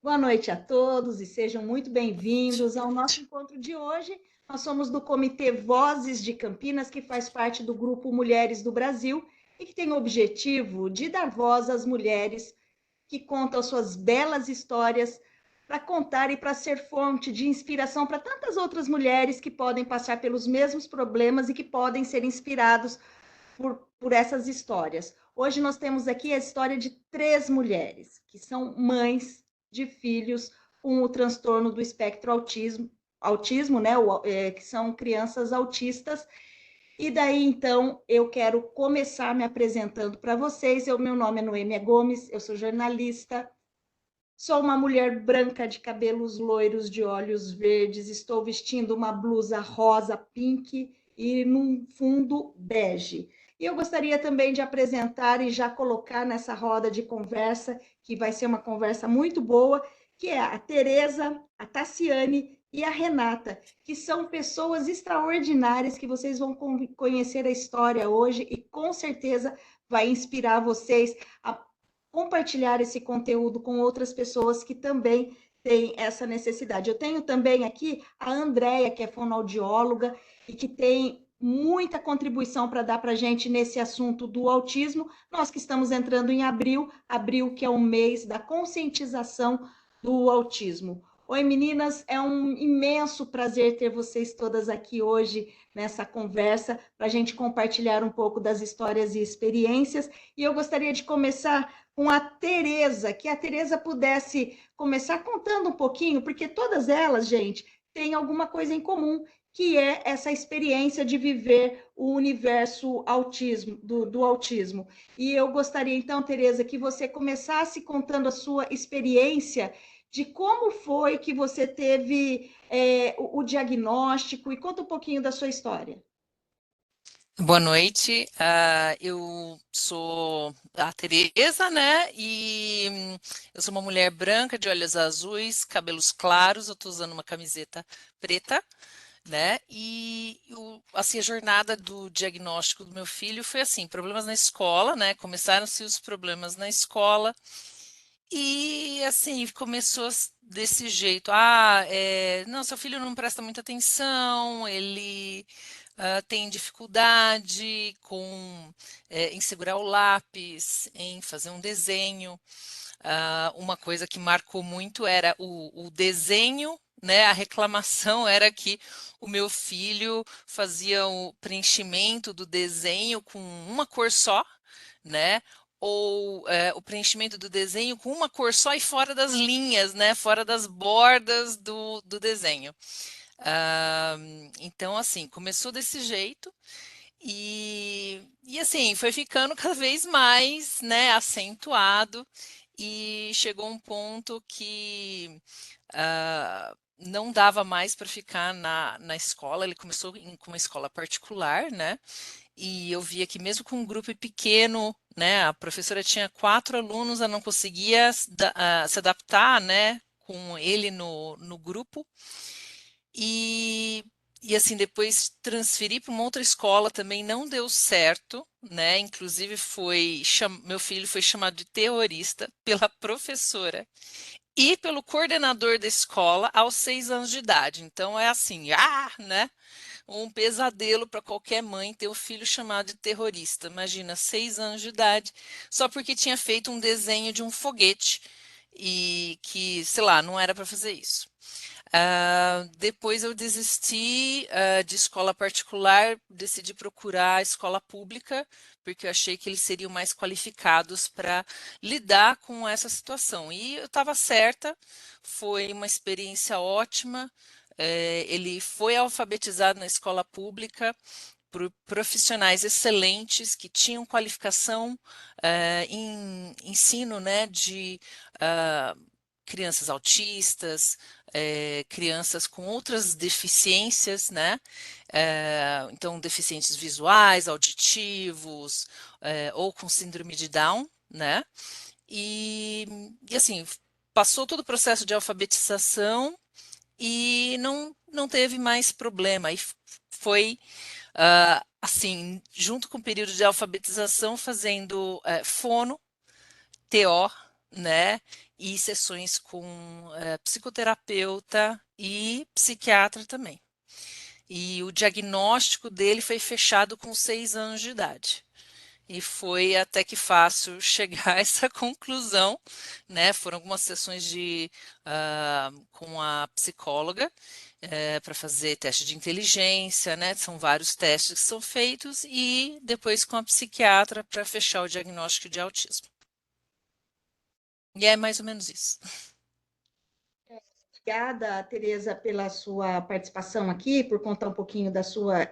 Boa noite a todos e sejam muito bem-vindos ao nosso encontro de hoje. Nós somos do Comitê Vozes de Campinas, que faz parte do Grupo Mulheres do Brasil e que tem o objetivo de dar voz às mulheres que contam suas belas histórias para contar e para ser fonte de inspiração para tantas outras mulheres que podem passar pelos mesmos problemas e que podem ser inspirados por essas histórias. Hoje nós temos aqui a história de três mulheres que são mães de filhos com o transtorno do espectro autismo, né, que são crianças autistas. E daí, então, eu quero começar me apresentando para vocês. Meu nome é Noêmia Gomes, eu sou jornalista, sou uma mulher branca de cabelos loiros, de olhos verdes, estou vestindo uma blusa rosa pink e num fundo bege. E eu gostaria também de apresentar e já colocar nessa roda de conversa, que vai ser uma conversa muito boa, que é a Tereza, a Tassiane e a Renata, que são pessoas extraordinárias que vocês vão conhecer a história hoje e com certeza vai inspirar vocês a compartilhar esse conteúdo com outras pessoas que também têm essa necessidade. Eu tenho também aqui a Andréia, que é fonoaudióloga e que tem muita contribuição para dar para a gente nesse assunto do autismo. Nós que estamos entrando em abril que é o mês da conscientização do autismo. Oi, meninas, é um imenso prazer ter vocês todas aqui hoje nessa conversa para a gente compartilhar um pouco das histórias e experiências. E eu gostaria de começar com a Tereza, que a Tereza pudesse começar contando um pouquinho, porque todas elas, gente, têm alguma coisa em comum, que é essa experiência de viver o universo autismo, do autismo. E eu gostaria, então, Tereza, que você começasse contando a sua experiência de como foi que você teve o diagnóstico e conta um pouquinho da sua história. Boa noite, eu sou a Tereza, né? Eu sou uma mulher branca de olhos azuis, cabelos claros. Eu tô usando uma camiseta preta, né? Assim, a jornada do diagnóstico do meu filho foi assim: problemas na escola, né? Começaram-se os problemas na escola e assim começou desse jeito. Não, seu filho não presta muita atenção, ele tem dificuldade em segurar o lápis, em fazer um desenho. Uma coisa que marcou muito era o desenho, né? A reclamação era que o meu filho fazia o preenchimento do desenho com uma cor só, né? Ou o preenchimento do desenho com uma cor só e fora das linhas, né? Fora das bordas do desenho. Ah, então, assim, começou desse jeito e assim, foi ficando cada vez mais, né, acentuado e chegou um ponto que não dava mais para ficar na escola. Ele começou com uma escola particular, né? E eu via que mesmo com um grupo pequeno, né, a professora tinha 4 alunos, ela não conseguia se adaptar, né, com ele no grupo. E, e assim, depois transferir para uma outra escola também não deu certo, né? Inclusive meu filho foi chamado de terrorista pela professora e pelo coordenador da escola aos 6 anos de idade. Então é assim, né? Um pesadelo para qualquer mãe ter o filho chamado de terrorista. Imagina, 6 anos de idade, só porque tinha feito um desenho de um foguete e que, sei lá, não era para fazer isso. Depois eu desisti, de escola particular, decidi procurar a escola pública, porque eu achei que eles seriam mais qualificados para lidar com essa situação. E eu estava certa, foi uma experiência ótima. Ele foi alfabetizado na escola pública por profissionais excelentes que tinham qualificação em ensino, né, de ah, crianças autistas, crianças com outras deficiências, né? Então, deficientes visuais, auditivos, ou com síndrome de Down, né? E, e assim, passou todo o processo de alfabetização e não teve mais problema. E foi assim, junto com o período de alfabetização, fazendo fono, TO, né? e sessões com psicoterapeuta e psiquiatra também. E o diagnóstico dele foi fechado com 6 anos de idade. E foi até que fácil chegar a essa conclusão, né? Foram algumas sessões com a psicóloga para fazer teste de inteligência, né? São vários testes que são feitos e depois com a psiquiatra para fechar o diagnóstico de autismo. E é mais ou menos isso. Obrigada, Tereza, pela sua participação aqui, por contar um pouquinho da sua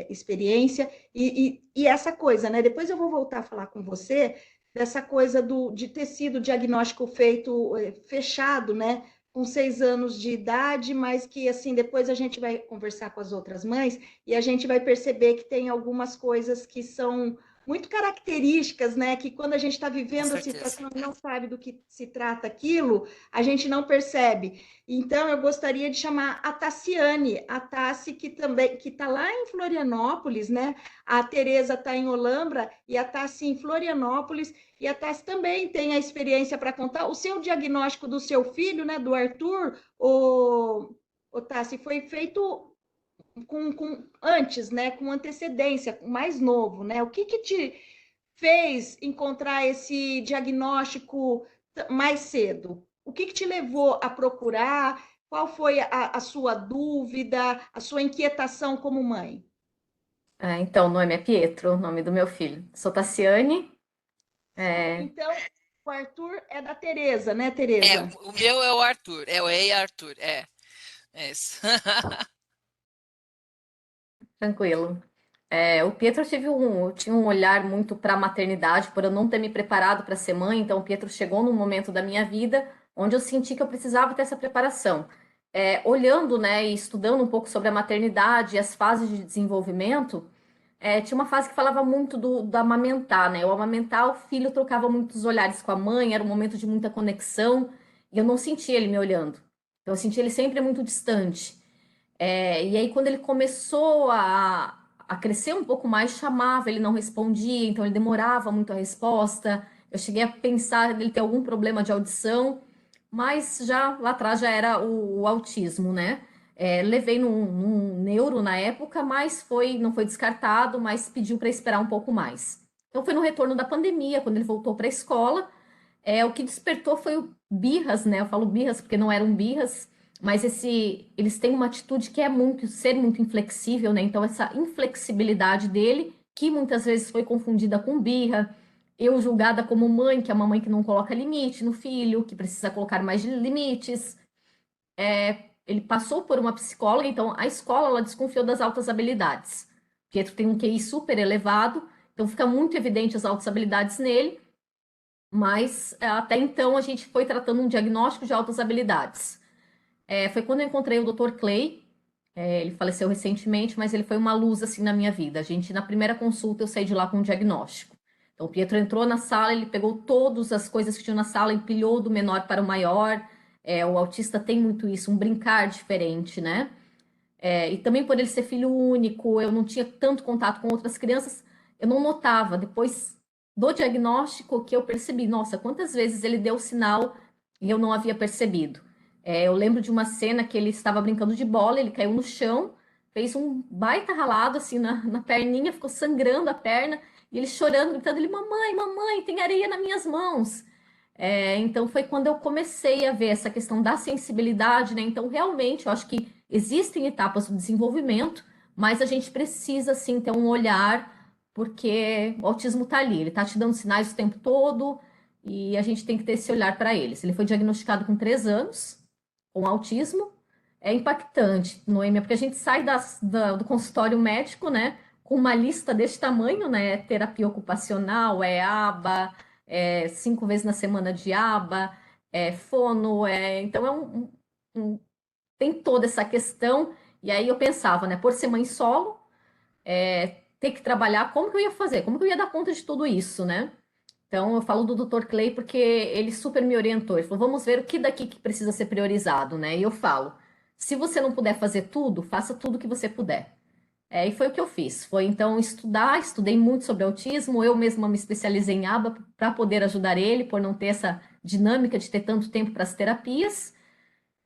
experiência. E essa coisa, né? Depois eu vou voltar a falar com você dessa coisa de ter sido diagnóstico feito, fechado, né? Com 6 anos de idade, mas que assim depois a gente vai conversar com as outras mães e a gente vai perceber que tem algumas coisas que são muito características, né? Que quando a gente está Com vivendo a certeza. situação e não sabe do que se trata aquilo, a gente não percebe. Então, eu gostaria de chamar a Tassiane, a Tassi, que também que está lá em Florianópolis, né? A Tereza está em Olambra e a Tassi em Florianópolis, e a Tassi também tem a experiência para contar. O seu diagnóstico do seu filho, né? Do Arthur, o Tassi, foi feito antes, né? Com antecedência, mais novo, né? O que te fez encontrar esse diagnóstico mais cedo? O que te levou a procurar? Qual foi a sua dúvida, a sua inquietação como mãe? Então, o nome é Pietro, o nome do meu filho. Sou Tassiane. É, Então, o Arthur é da Tereza, né, É, Tereza? o meu é o Arthur, é o Ei Arthur, é isso. tranquilo. O Pietro tinha um olhar muito para a maternidade, por eu não ter me preparado para ser mãe. Então, o Pietro chegou num momento da minha vida onde eu senti que eu precisava ter essa preparação. Olhando, né, e estudando um pouco sobre a maternidade e as fases de desenvolvimento, tinha uma fase que falava muito do amamentar, né? O amamentar, o filho trocava muitos olhares com a mãe, era um momento de muita conexão, e eu não sentia ele me olhando. Então, eu sentia ele sempre muito distante. E aí, quando ele começou a crescer um pouco mais, chamava, ele não respondia, então ele demorava muito a resposta. Eu cheguei a pensar nele ter algum problema de audição, mas já lá atrás já era o autismo, né? Levei num neuro na época, mas não foi descartado, mas pediu para esperar um pouco mais. Então foi no retorno da pandemia, quando ele voltou para a escola. O que despertou foi o birras, né? Eu falo birras porque não eram birras, mas eles têm uma atitude que é ser muito inflexível, né? Então essa inflexibilidade dele, que muitas vezes foi confundida com birra, eu julgada como mãe, que é uma mãe que não coloca limite no filho, que precisa colocar mais limites. Ele passou por uma psicóloga, então a escola ela desconfiou das altas habilidades. Pietro tem um QI super elevado, então fica muito evidente as altas habilidades nele, mas até então a gente foi tratando um diagnóstico de altas habilidades. Foi quando eu encontrei o Dr. Clay. Ele faleceu recentemente, mas ele foi uma luz assim na minha vida. Na primeira consulta, eu saí de lá com um diagnóstico. Então, o Pietro entrou na sala, ele pegou todas as coisas que tinham na sala, empilhou do menor para o maior. O autista tem muito isso, um brincar diferente, né? E também por ele ser filho único, eu não tinha tanto contato com outras crianças, eu não notava. Depois do diagnóstico que eu percebi, nossa, quantas vezes ele deu sinal e eu não havia percebido. Eu lembro de uma cena que ele estava brincando de bola, ele caiu no chão, fez um baita ralado assim na perninha, ficou sangrando a perna, e ele chorando, gritando, ele, mamãe, mamãe, tem areia nas minhas mãos. Então foi quando eu comecei a ver essa questão da sensibilidade, né? Então, realmente, eu acho que existem etapas do desenvolvimento, mas a gente precisa, sim, ter um olhar, porque o autismo está ali, ele está te dando sinais o tempo todo, e a gente tem que ter esse olhar para ele. Ele foi diagnosticado com 3 anos, com autismo. É impactante, Noêmia, porque a gente sai do consultório médico, né, com uma lista desse tamanho, né, terapia ocupacional, aba, 5 vezes na semana de aba, fono, então tem toda essa questão, e aí eu pensava, né, por ser mãe solo, ter que trabalhar, como que eu ia fazer? Como que eu ia dar conta de tudo isso, né? Então, eu falo do Dr. Clay porque ele super me orientou. Ele falou, vamos ver o que daqui que precisa ser priorizado, né? E eu falo, se você não puder fazer tudo, faça tudo que você puder. E foi o que eu fiz. Foi então estudar, estudei muito sobre autismo, eu mesma me especializei em aba para poder ajudar ele, por não ter essa dinâmica de ter tanto tempo para as terapias.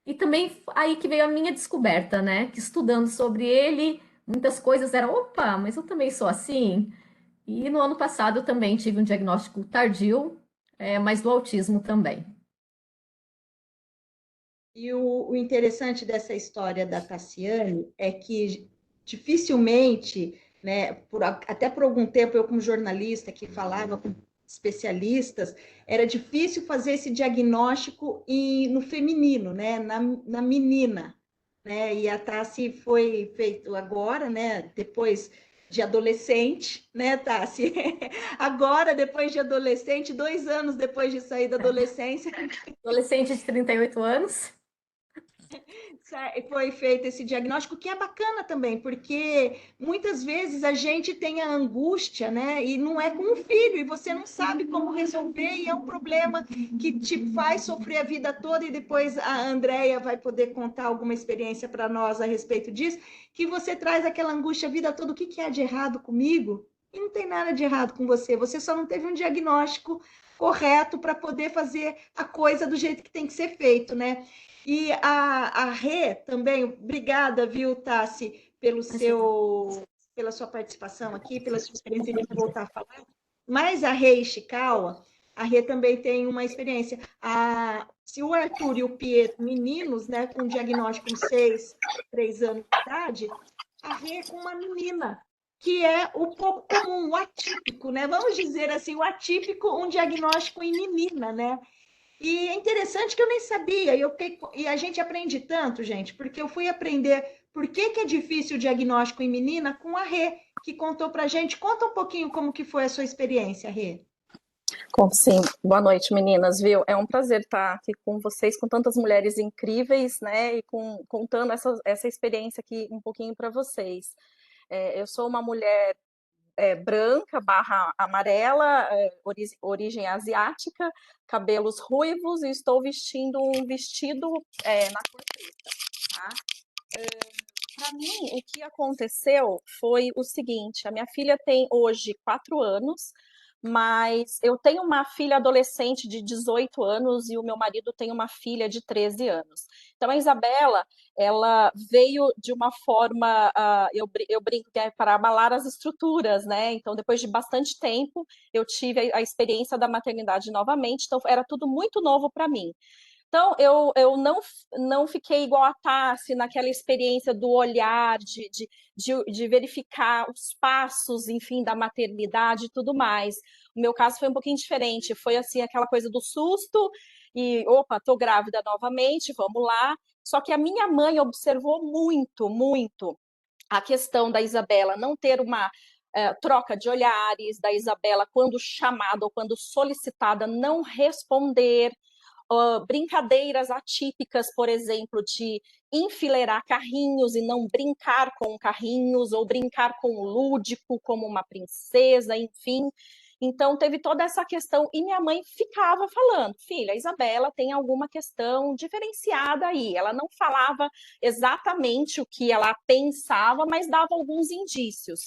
E também aí que veio a minha descoberta, né? Que estudando sobre ele, muitas coisas eram, opa, mas eu também sou assim. E no ano passado eu também tive um diagnóstico tardio, mas do autismo também. E o interessante dessa história da Tassiane é que dificilmente, né, até por algum tempo eu como jornalista que falava com especialistas, era difícil fazer esse diagnóstico no feminino, né, na menina, né, e a Tassi foi feito agora, né, depois de adolescente, né, Tassi? Agora, depois de adolescente, 2 anos depois de sair da adolescência, Adolescente de 38 anos. foi feito esse diagnóstico, que é bacana também, porque muitas vezes a gente tem a angústia, né? E não é com o filho, e você não sabe como resolver, e é um problema que te faz sofrer a vida toda, e depois a Andrea vai poder contar alguma experiência para nós a respeito disso, que você traz aquela angústia a vida toda, o que, que há de errado comigo? E não tem nada de errado com você só não teve um diagnóstico correto para poder fazer a coisa do jeito que tem que ser feito, né? E a Rê também, obrigada, viu, Tassi, pela sua participação aqui, pela sua experiência de voltar a falar. Mas a Rê Ishikawa, a Rê também tem uma experiência. Se o Arthur e o Pietro, meninos, né, com diagnóstico com 6, 3 anos de idade, a Rê é com uma menina, que é o pouco comum, o atípico, né? Vamos dizer assim, o atípico, um diagnóstico em menina, né? E é interessante que eu nem sabia, e a gente aprende tanto, gente, porque eu fui aprender por que é difícil o diagnóstico em menina com a Rê, que contou pra gente. Conta um pouquinho como que foi a sua experiência, Rê. Conto sim. Boa noite, meninas, viu? É um prazer estar aqui com vocês, com tantas mulheres incríveis, né? E contando essa experiência aqui um pouquinho para vocês. Eu sou uma mulher branca, barra amarela, origem asiática, cabelos ruivos e estou vestindo um vestido na cor preta, tá? Para mim, o que aconteceu foi o seguinte: a minha filha tem hoje 4 anos, mas eu tenho uma filha adolescente de 18 anos e o meu marido tem uma filha de 13 anos. Então, a Isabela, ela veio de uma forma, eu brinco que é para abalar as estruturas, né? Então, depois de bastante tempo, eu tive a experiência da maternidade novamente, então era tudo muito novo para mim. Então, eu não fiquei igual a Tassi naquela experiência do olhar, de verificar os passos, enfim, da maternidade e tudo mais. O meu caso foi um pouquinho diferente, foi assim, aquela coisa do susto e, opa, tô grávida novamente, vamos lá. Só que a minha mãe observou muito, muito a questão da Isabela não ter uma troca de olhares, da Isabela, quando chamada ou quando solicitada, não responder, brincadeiras atípicas, por exemplo, de enfileirar carrinhos e não brincar com carrinhos, ou brincar com o lúdico como uma princesa, enfim. Então, teve toda essa questão, e minha mãe ficava falando, filha, a Isabela tem alguma questão diferenciada aí. Ela não falava exatamente o que ela pensava, mas dava alguns indícios.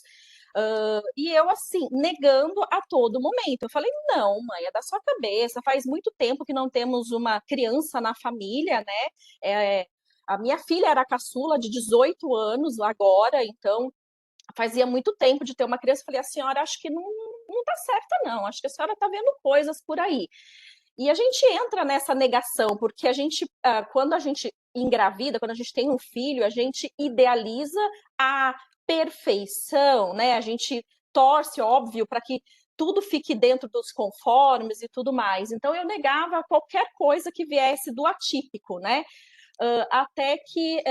E eu, assim, negando a todo momento. Eu falei, não, mãe, é da sua cabeça. Faz muito tempo que não temos uma criança na família, né? A minha filha era caçula de 18 anos agora, então fazia muito tempo de ter uma criança. Eu falei, a senhora, acho que não tá certa, não. Acho que a senhora tá vendo coisas por aí. E a gente entra nessa negação, porque a gente, quando a gente engravida, quando a gente tem um filho, a gente idealiza a perfeição, né? A gente torce, óbvio, para que tudo fique dentro dos conformes e tudo mais. Então eu negava qualquer coisa que viesse do atípico, né? Até que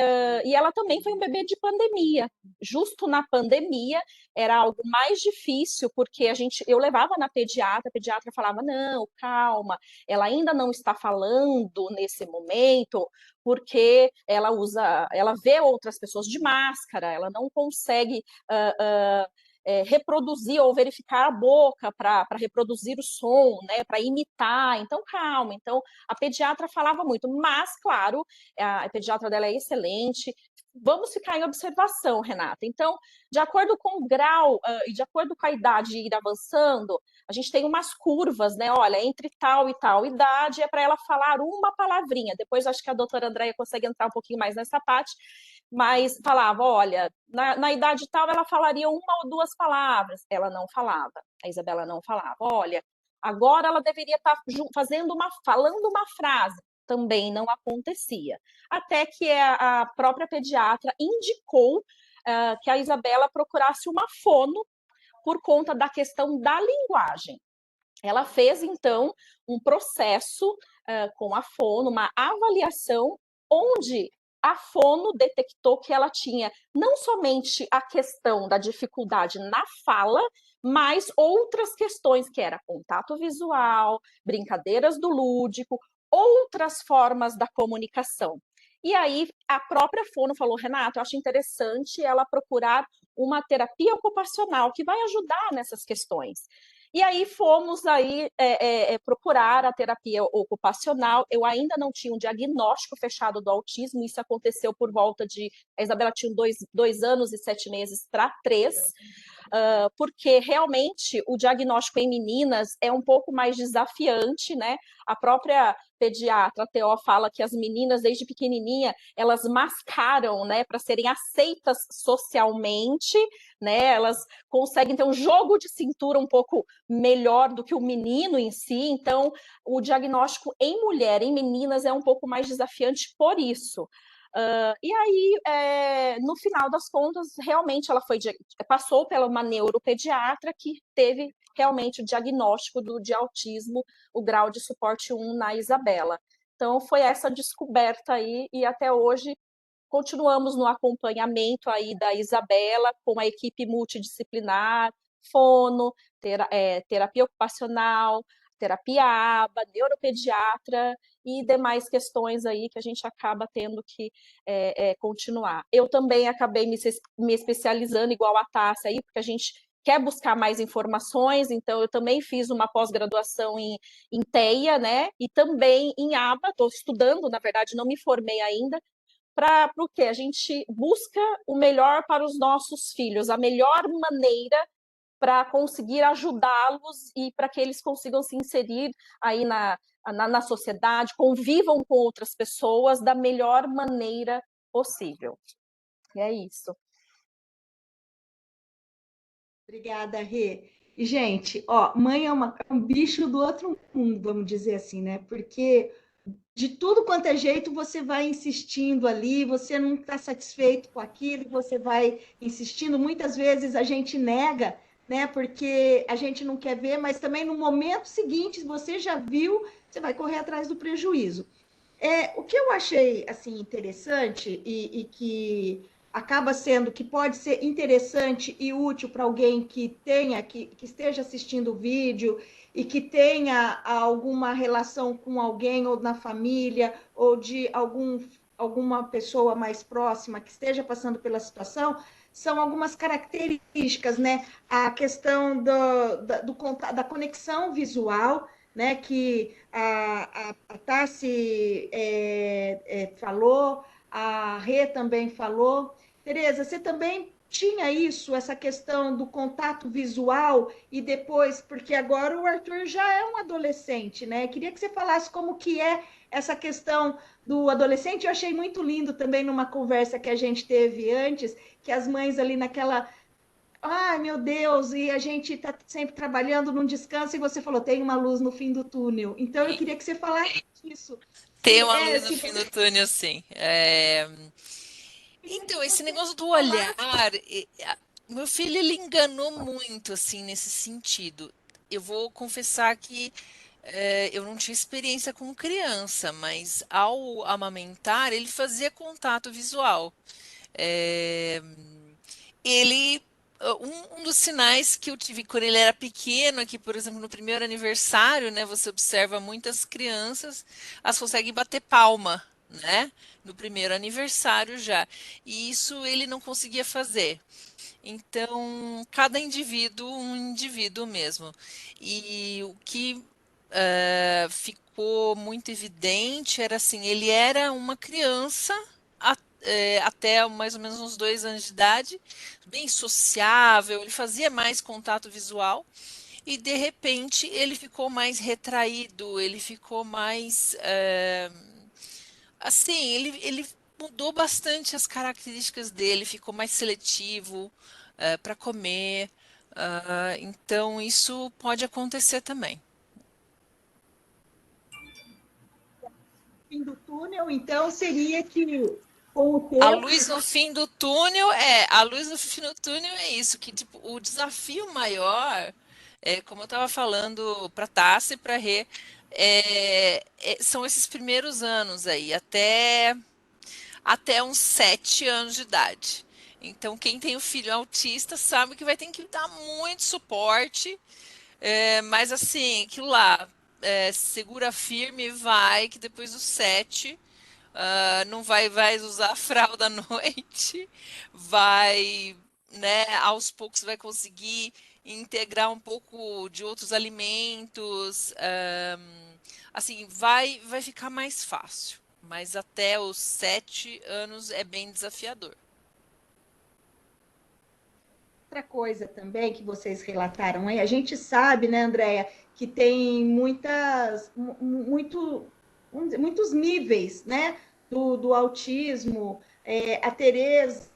e ela também foi um bebê de pandemia. Justo na pandemia era algo mais difícil, porque eu levava na pediatra, a pediatra falava, não, calma, ela ainda não está falando nesse momento, porque ela vê outras pessoas de máscara, ela não consegue reproduzir ou verificar a boca para reproduzir o som, né, para imitar. Então, calma. Então, a pediatra falava muito, mas, claro, a pediatra dela é excelente, vamos ficar em observação, Renata. Então, de acordo com o grau e de acordo com a idade ir avançando, a gente tem umas curvas, né? Olha, entre tal e tal idade é para ela falar uma palavrinha. Depois acho que a doutora Andréia consegue entrar um pouquinho mais nessa parte, mas falava, olha, na idade tal ela falaria uma ou duas palavras. Ela não falava, a Isabela não falava. Olha, agora ela deveria estar falando uma frase. Também não acontecia. Até que a própria pediatra indicou que a Isabela procurasse uma fono por conta da questão da linguagem. Ela fez, então, um processo com a fono, uma avaliação, onde a fono detectou que ela tinha não somente a questão da dificuldade na fala, mas outras questões, que era contato visual, brincadeiras do lúdico, outras formas da comunicação. E aí a própria fono falou, Renato, eu acho interessante ela procurar uma terapia ocupacional que vai ajudar nessas questões. E aí fomos aí procurar a terapia ocupacional. Eu ainda não tinha um diagnóstico fechado do autismo, isso aconteceu por volta de... A Isabela tinha 2 anos e 7 meses para 3, porque realmente o diagnóstico em meninas é um pouco mais desafiante, né? A própria pediatra, a Teó, fala que as meninas, desde pequenininha, elas mascaram, né, para serem aceitas socialmente, né? Elas conseguem ter um jogo de cintura um pouco melhor do que o menino em si, então o diagnóstico em mulher, em meninas, é um pouco mais desafiante por isso. E aí, no final das contas, realmente ela passou pela uma neuropediatra que teve realmente o diagnóstico de autismo, o grau de suporte 1 na Isabela. Então, foi essa descoberta aí, e até hoje continuamos no acompanhamento aí da Isabela com a equipe multidisciplinar, fono, terapia ocupacional, terapia ABA, neuropediatra e demais questões aí que a gente acaba tendo que continuar. Eu também acabei me especializando igual a Tássia aí, porque a gente quer buscar mais informações, então eu também fiz uma pós-graduação em TEIA, né, e também em ABA, estou estudando, na verdade não me formei ainda, para o quê? A gente busca o melhor para os nossos filhos, a melhor maneira para conseguir ajudá-los e para que eles consigam se inserir aí na sociedade, convivam com outras pessoas da melhor maneira possível. E é isso. Obrigada, Rê. E, gente, ó, mãe é um bicho do outro mundo, vamos dizer assim, né? Porque de tudo quanto é jeito você vai insistindo ali, você não está satisfeito com aquilo, você vai insistindo. Muitas vezes a gente nega, né? Porque a gente não quer ver, mas também no momento seguinte, você já viu, você vai correr atrás do prejuízo. O que eu achei assim interessante e que acaba sendo que pode ser interessante e útil para alguém que esteja assistindo o vídeo e que tenha alguma relação com alguém ou na família ou de alguma pessoa mais próxima que esteja passando pela situação, são algumas características, né? A questão da conexão visual, né? Que a Tassi falou, a Rê também falou. Tereza, você também tinha isso, essa questão do contato visual e depois, porque agora o Arthur já é um adolescente, né? Queria que você falasse como que é essa questão do adolescente. Eu achei muito lindo também numa conversa que a gente teve antes, que as mães ali naquela ai, meu Deus, e a gente está sempre trabalhando num descanso, e você falou, tem uma luz no fim do túnel. Então, eu queria que você falasse disso. Tem Se, uma luz no se fim você do túnel, sim. Então, esse negócio do olhar, falasse. meu filho ele enganou muito assim nesse sentido. Eu vou confessar que eu não tinha experiência com criança, mas ao amamentar ele fazia contato visual. É, ele um dos sinais que eu tive quando ele era pequeno é que, por exemplo, no primeiro aniversário, né, você observa muitas crianças, elas conseguem bater palma, né, no primeiro aniversário já. E isso ele não conseguia fazer. Então, cada indivíduo, um indivíduo mesmo. E o que ficou muito evidente era assim, ele era uma criança até mais ou menos uns 2 anos de idade, bem sociável, ele fazia mais contato visual, e de repente ele ficou mais retraído, ele ficou mais. Assim, ele mudou bastante as características dele, ficou mais seletivo para comer. Então, isso pode acontecer também. Fim do túnel, então, seria que com o A tempo. luz no fim do túnel a luz no fim do túnel é isso, que tipo, o desafio maior, como eu estava falando para Tassi e para Rê, são esses primeiros anos aí, até uns 7 anos de idade. Então, quem tem o filho autista sabe que vai ter que dar muito suporte, mas assim, aquilo lá, segura firme, vai, que depois dos 7, não vai usar a fralda à noite, vai, né, aos poucos vai conseguir integrar um pouco de outros alimentos, assim, vai ficar mais fácil, mas até os 7 anos é bem desafiador. Outra coisa também que vocês relataram aí, a gente sabe, né, Andréia, que tem muitos níveis, né, do autismo. A Tereza,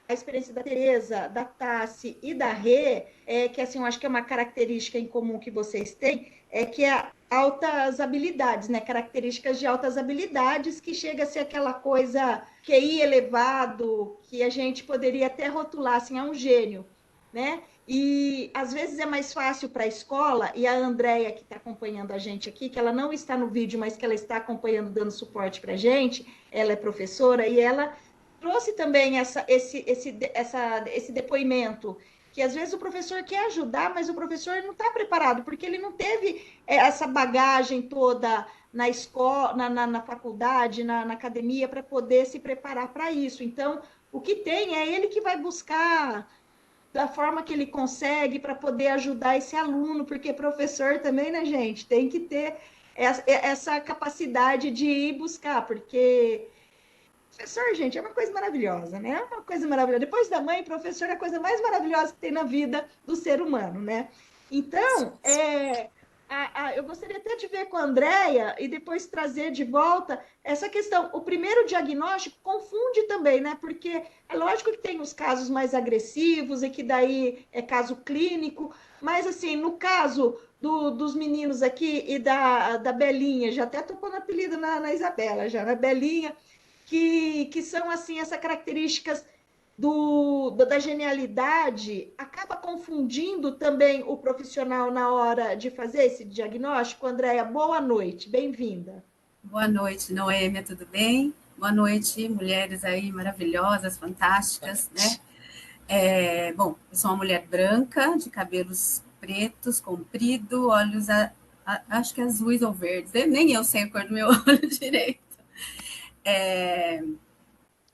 a experiência da Tereza, da Tassi e da Rê, que assim, eu acho que é uma característica em comum que vocês têm, que é altas habilidades, né, características de altas habilidades, que chega a ser aquela coisa QI elevado, que a gente poderia até rotular assim, a um gênio, né? E às vezes é mais fácil para a escola, e a Andréia, que está acompanhando a gente aqui, que ela não está no vídeo, mas que ela está acompanhando, dando suporte para a gente, ela é professora, e ela trouxe também esse depoimento, que às vezes o professor quer ajudar, mas o professor não está preparado, porque ele não teve essa bagagem toda na escola, na faculdade, na academia, para poder se preparar para isso. Então, o que tem é ele que vai buscar da forma que ele consegue para poder ajudar esse aluno, porque professor também, né, gente, tem que ter essa capacidade de ir buscar, porque professor, gente, é uma coisa maravilhosa, né? É uma coisa maravilhosa. Depois da mãe, professor é a coisa mais maravilhosa que tem na vida do ser humano, né? Então, eu gostaria até de ver com a Andréia e depois trazer de volta essa questão. O primeiro diagnóstico confunde também, né? Porque é lógico que tem os casos mais agressivos e que daí é caso clínico, mas assim, no caso dos meninos aqui e da Belinha, já até estou pondo apelido na Isabela, já, na Belinha, que são assim essas características da genialidade, acaba confundindo também o profissional na hora de fazer esse diagnóstico. Andréia, boa noite, bem-vinda. Boa noite, Noêmia, tudo bem? Boa noite, mulheres aí maravilhosas, fantásticas, né? Bom, eu sou uma mulher branca, de cabelos pretos, comprido, olhos, acho que azuis ou verdes, nem eu sei a cor do meu olho direito.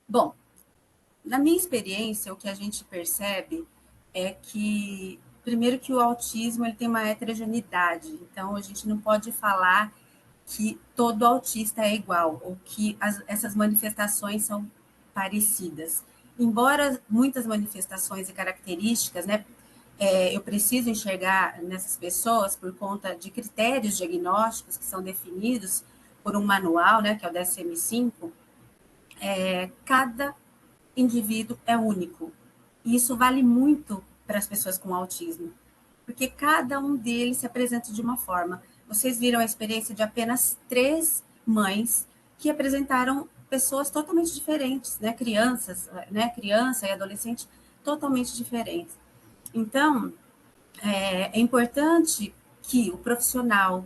Bom, na minha experiência, o que a gente percebe é que, primeiro, que o autismo ele tem uma heterogeneidade, então a gente não pode falar que todo autista é igual, ou que essas manifestações são parecidas. Embora muitas manifestações e características, né, eu preciso enxergar nessas pessoas por conta de critérios diagnósticos que são definidos por um manual, né, que é o DSM-5, cada indivíduo é único. E isso vale muito para as pessoas com autismo, porque cada um deles se apresenta de uma forma. Vocês viram a experiência de apenas 3 mães que apresentaram pessoas totalmente diferentes, né? Crianças, né? Criança e adolescente totalmente diferentes. Então, é importante que o profissional,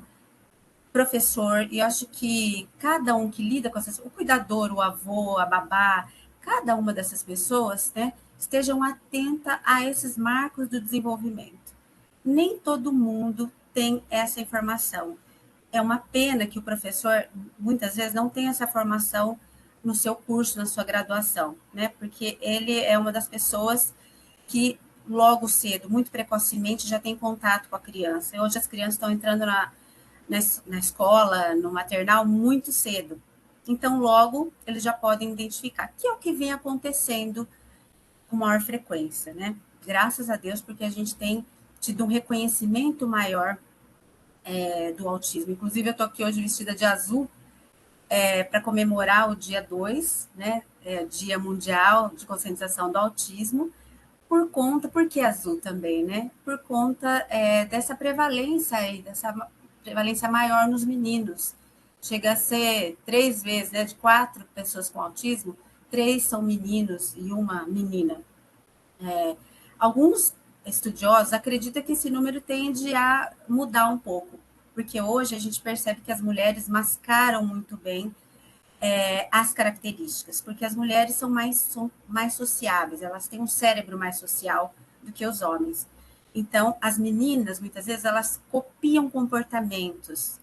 professor, e acho que cada um que lida com essas, o cuidador, o avô, a babá, cada uma dessas pessoas, né, estejam atenta a esses marcos do desenvolvimento. Nem todo mundo tem essa informação. É uma pena que o professor, muitas vezes, não tenha essa formação no seu curso, na sua graduação, né? Porque ele é uma das pessoas que logo cedo, muito precocemente, já tem contato com a criança. E hoje as crianças estão entrando na escola, no maternal, muito cedo. Então, logo, eles já podem identificar, que é o que vem acontecendo com maior frequência, né? Graças a Deus, porque a gente tem tido um reconhecimento maior do autismo. Inclusive, eu estou aqui hoje vestida de azul para comemorar o dia 2, né? Dia Mundial de Conscientização do Autismo, por que azul também, né? Por conta dessa prevalência aí, dessa prevalência maior nos meninos. Chega a ser 3 vezes, né? De 4 pessoas com autismo, 3 são meninos e uma menina. Alguns estudiosos acreditam que esse número tende a mudar um pouco, porque hoje a gente percebe que as mulheres mascaram muito bem as características, porque as mulheres são mais sociáveis, elas têm um cérebro mais social do que os homens. Então, as meninas, muitas vezes, elas copiam comportamentos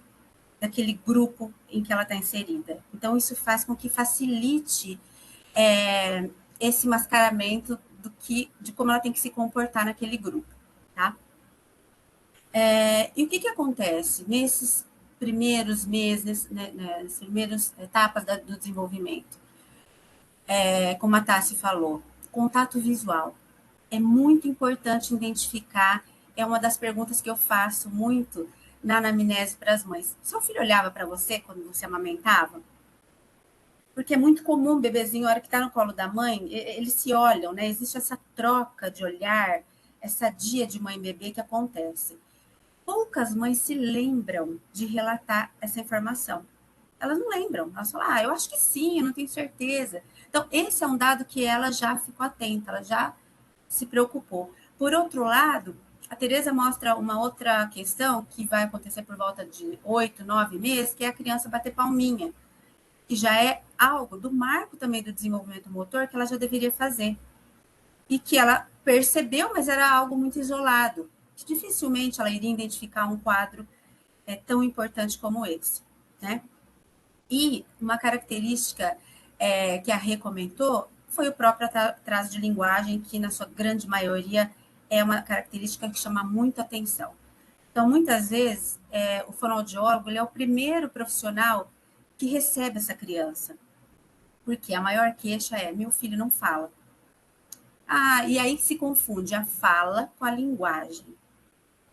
daquele grupo em que ela está inserida. Então, isso faz com que facilite esse mascaramento de como ela tem que se comportar naquele grupo, tá? E o que acontece nesses primeiros meses, né, nas primeiras etapas do desenvolvimento? Como a Tassi falou, contato visual. É muito importante identificar, é uma das perguntas que eu faço muito na anamnese para as mães. Seu filho olhava para você quando você amamentava? Porque é muito comum o bebezinho, na hora que está no colo da mãe, eles se olham, né? Existe essa troca de olhar, essa dia de mãe e bebê que acontece. Poucas mães se lembram de relatar essa informação. Elas não lembram. Elas falam, eu acho que sim, eu não tenho certeza. Então, esse é um dado que ela já ficou atenta, ela já se preocupou. Por outro lado, a Tereza mostra uma outra questão que vai acontecer por volta de 8, 9 meses, que é a criança bater palminha, que já é algo do marco também do desenvolvimento motor que ela já deveria fazer. E que ela percebeu, mas era algo muito isolado. Dificilmente ela iria identificar um quadro tão importante como esse, né? E uma característica que a Rê comentou foi o próprio atraso de linguagem, que na sua grande maioria é uma característica que chama muito atenção. Então, muitas vezes, o fonoaudiólogo ele é o primeiro profissional que recebe essa criança, porque a maior queixa é, meu filho não fala. E aí se confunde a fala com a linguagem.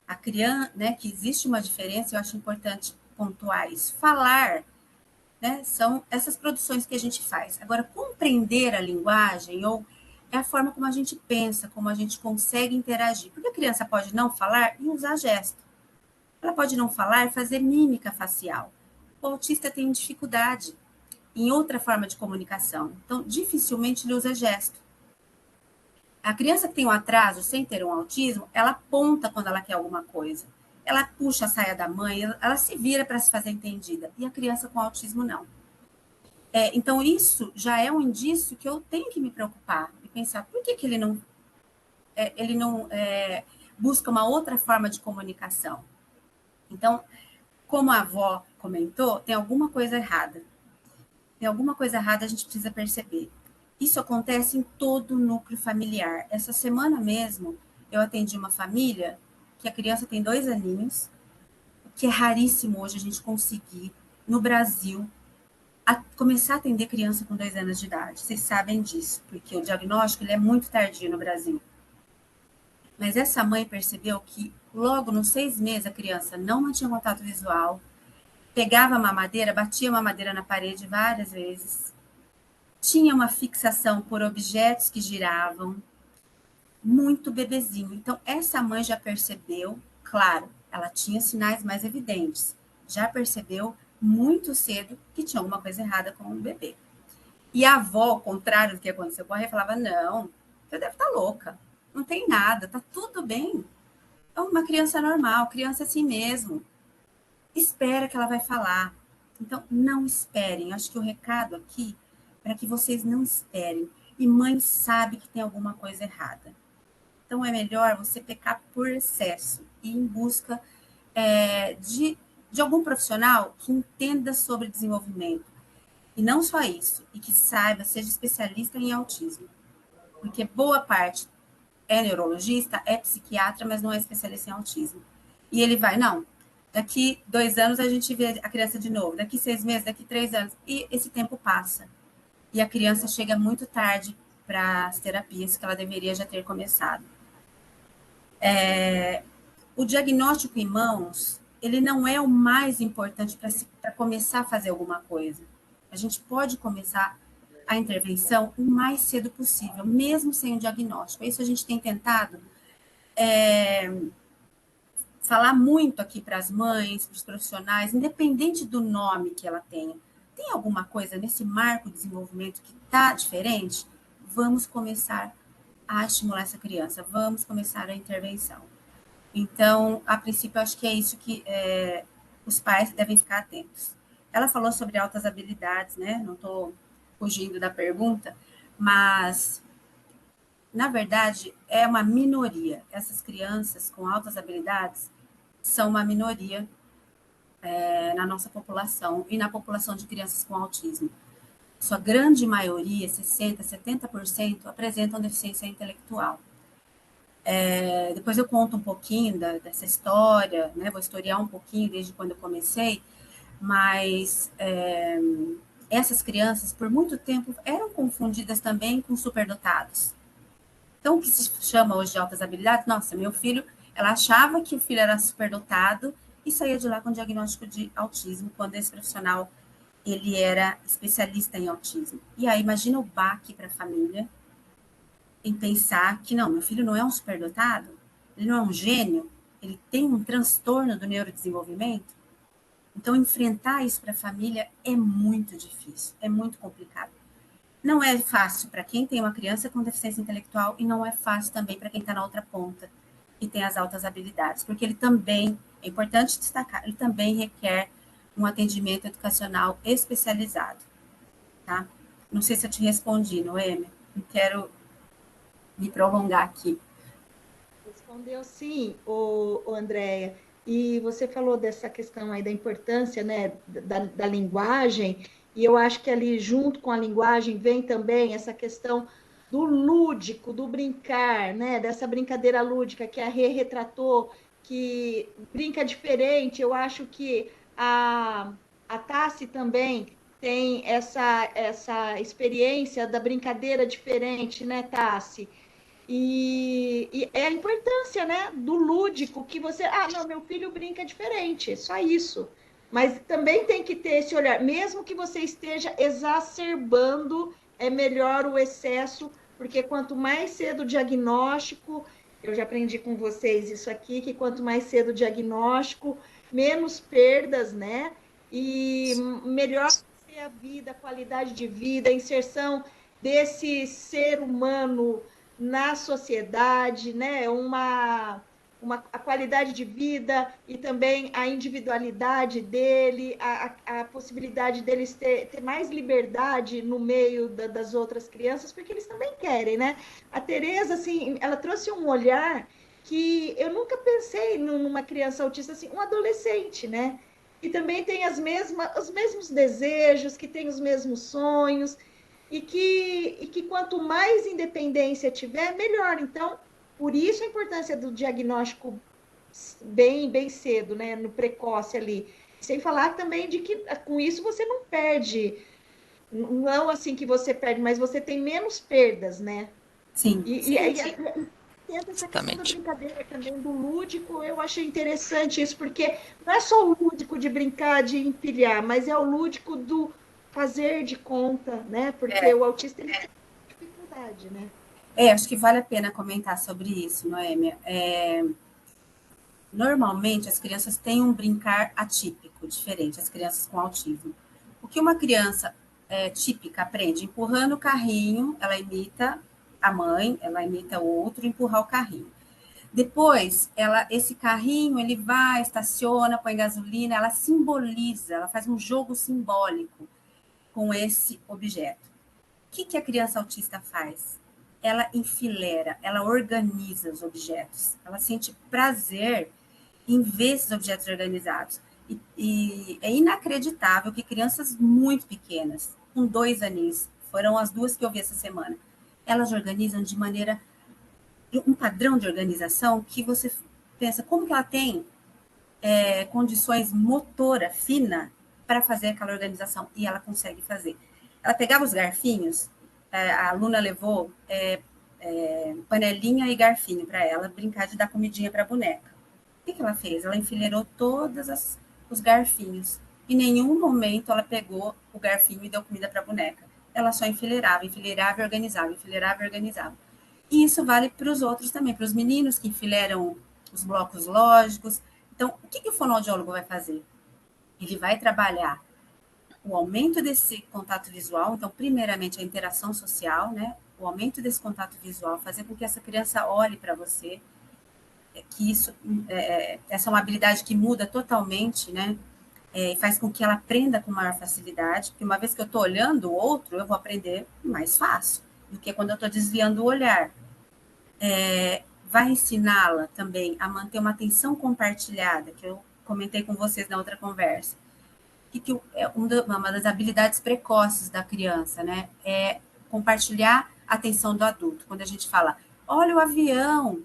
A criança, né, que existe uma diferença, eu acho importante pontuar isso. Falar, né, são essas produções que a gente faz. Agora, compreender a linguagem é a forma como a gente pensa, como a gente consegue interagir. Porque a criança pode não falar e usar gesto. Ela pode não falar e fazer mímica facial. O autista tem dificuldade em outra forma de comunicação. Então, dificilmente ele usa gesto. A criança que tem um atraso sem ter um autismo, ela aponta quando ela quer alguma coisa. Ela puxa a saia da mãe, ela se vira para se fazer entendida. E a criança com autismo, não. Então, isso já é um indício que eu tenho que me preocupar e pensar, por que ele não busca uma outra forma de comunicação? Então, como a avó comentou, tem alguma coisa errada. Tem alguma coisa errada, a gente precisa perceber. Isso acontece em todo o núcleo familiar. Essa semana mesmo, eu atendi uma família que a criança tem 2 aninhos, que é raríssimo hoje a gente conseguir, no Brasil, começar a atender criança com 2 anos de idade. Vocês sabem disso, porque o diagnóstico ele é muito tardio no Brasil. Mas essa mãe percebeu que logo nos 6 meses a criança não mantinha contato visual, pegava a mamadeira, batia a mamadeira na parede várias vezes, tinha uma fixação por objetos que giravam, muito bebezinho. Então, essa mãe já percebeu, claro, ela tinha sinais mais evidentes, já percebeu muito cedo que tinha alguma coisa errada com o bebê. E a avó, ao contrário do que aconteceu com a Rê, falava, não, você deve estar louca, não tem nada, tá tudo bem. É uma criança normal, criança assim mesmo. Espera que ela vai falar. Então, não esperem. Acho que o recado aqui é para que vocês não esperem. E mãe sabe que tem alguma coisa errada. Então, é melhor você pecar por excesso e ir em busca de algum profissional que entenda sobre desenvolvimento. E não só isso, e que saiba, seja especialista em autismo. Porque boa parte é neurologista, é psiquiatra, mas não é especialista em autismo. E ele vai, não, Daqui 2 anos a gente vê a criança de novo, daqui 6 meses, daqui 3 anos, e esse tempo passa. E a criança chega muito tarde para as terapias que ela deveria já ter começado. O diagnóstico em mãos, ele não é o mais importante para começar a fazer alguma coisa. A gente pode começar a intervenção o mais cedo possível, mesmo sem o diagnóstico. Isso a gente tem tentado falar muito aqui para as mães, para os profissionais, independente do nome que ela tenha. Tem alguma coisa nesse marco de desenvolvimento que está diferente? Vamos começar a estimular essa criança, vamos começar a intervenção. Então, a princípio, eu acho que é isso que os pais devem ficar atentos. Ela falou sobre altas habilidades, né? Não estou fugindo da pergunta, mas, na verdade, é uma minoria. Essas crianças com altas habilidades são uma minoria na nossa população e na população de crianças com autismo. Sua grande maioria, 60%, 70%, apresentam deficiência intelectual. Depois eu conto um pouquinho dessa história, né? Vou historiar um pouquinho desde quando eu comecei, mas essas crianças, por muito tempo, eram confundidas também com superdotados. Então, o que se chama hoje de altas habilidades, nossa, meu filho, ela achava que o filho era superdotado e saía de lá com diagnóstico de autismo, quando esse profissional, ele era especialista em autismo. E aí, imagina o baque para a família, em pensar que, não, meu filho não é um superdotado, ele não é um gênio, ele tem um transtorno do neurodesenvolvimento. Então, enfrentar isso para a família é muito difícil, é muito complicado. Não é fácil para quem tem uma criança com deficiência intelectual e não é fácil também para quem está na outra ponta e tem as altas habilidades, porque ele também, é importante destacar, ele também requer um atendimento educacional especializado, tá? Não sei se eu te respondi, Noêmia, não quero me prolongar aqui. Respondeu sim, o Andréia. E você falou dessa questão aí da importância, né, da linguagem, e eu acho que ali, junto com a linguagem, vem também essa questão do lúdico, do brincar, né, dessa brincadeira lúdica que a Rê retratou, que brinca diferente. Eu acho que a Tassi também tem essa experiência da brincadeira diferente, né, Tassi? E é a importância, né, do lúdico, que você, não, meu filho brinca diferente, é só isso. Mas também tem que ter esse olhar, mesmo que você esteja exacerbando, é melhor o excesso, porque quanto mais cedo o diagnóstico, eu já aprendi com vocês isso aqui, que quanto mais cedo o diagnóstico, menos perdas, né? E melhor ser a vida, a qualidade de vida, a inserção desse ser humano na sociedade, né? A qualidade de vida e também a individualidade dele, a possibilidade deles ter mais liberdade no meio das outras crianças, porque eles também querem, né? A Tereza, assim, ela trouxe um olhar que eu nunca pensei numa criança autista, assim, um adolescente, né? Que também tem os mesmos desejos, que tem os mesmos sonhos, e que quanto mais independência tiver, melhor. Então, por isso a importância do diagnóstico bem cedo, né, no precoce ali. Sem falar também de que com isso você não perde, não assim que você perde, mas você tem menos perdas, né? Sim. E aí tenta essa questão da brincadeira também, do lúdico. Eu achei interessante isso, porque não é só o lúdico de brincar, de empilhar, mas é o lúdico do fazer de conta, né? Porque o autista tem dificuldade, né? Acho que vale a pena comentar sobre isso, Noêmia. Normalmente, as crianças têm um brincar atípico, diferente, as crianças com autismo. O que uma criança típica aprende? Empurrando o carrinho, ela imita a mãe, ela imita o outro, empurrar o carrinho. Depois, esse carrinho, ele vai, estaciona, põe gasolina, ela simboliza, ela faz um jogo simbólico com esse objeto. O que a criança autista faz? Ela enfileira, ela organiza os objetos, ela sente prazer em ver esses objetos organizados. E é inacreditável que crianças muito pequenas, com 2 aninhos, foram as 2 que eu vi essa semana, elas organizam de maneira, um padrão de organização que você pensa, como que ela tem condições motora fina para fazer aquela organização, e ela consegue fazer. Ela pegava os garfinhos, a aluna levou panelinha e garfinho para ela brincar de dar comidinha para a boneca. O que ela fez? Ela enfileirou todos os garfinhos. Em nenhum momento ela pegou o garfinho e deu comida para a boneca. Ela só enfileirava e organizava, enfileirava e organizava. E isso vale para os outros também, para os meninos que enfileiram os blocos lógicos. Então, o que o fonoaudiólogo vai fazer? Ele vai trabalhar o aumento desse contato visual, então, primeiramente, a interação social, né? O aumento desse contato visual, fazer com que essa criança olhe para você, que isso, essa é uma habilidade que muda totalmente, né? Faz com que ela aprenda com maior facilidade, porque uma vez que eu estou olhando o outro, eu vou aprender mais fácil do que quando eu estou desviando o olhar. Vai ensiná-la também a manter uma atenção compartilhada, que eu comentei com vocês na outra conversa, que é uma das habilidades precoces da criança, né? É compartilhar a atenção do adulto. Quando a gente fala, olha o avião,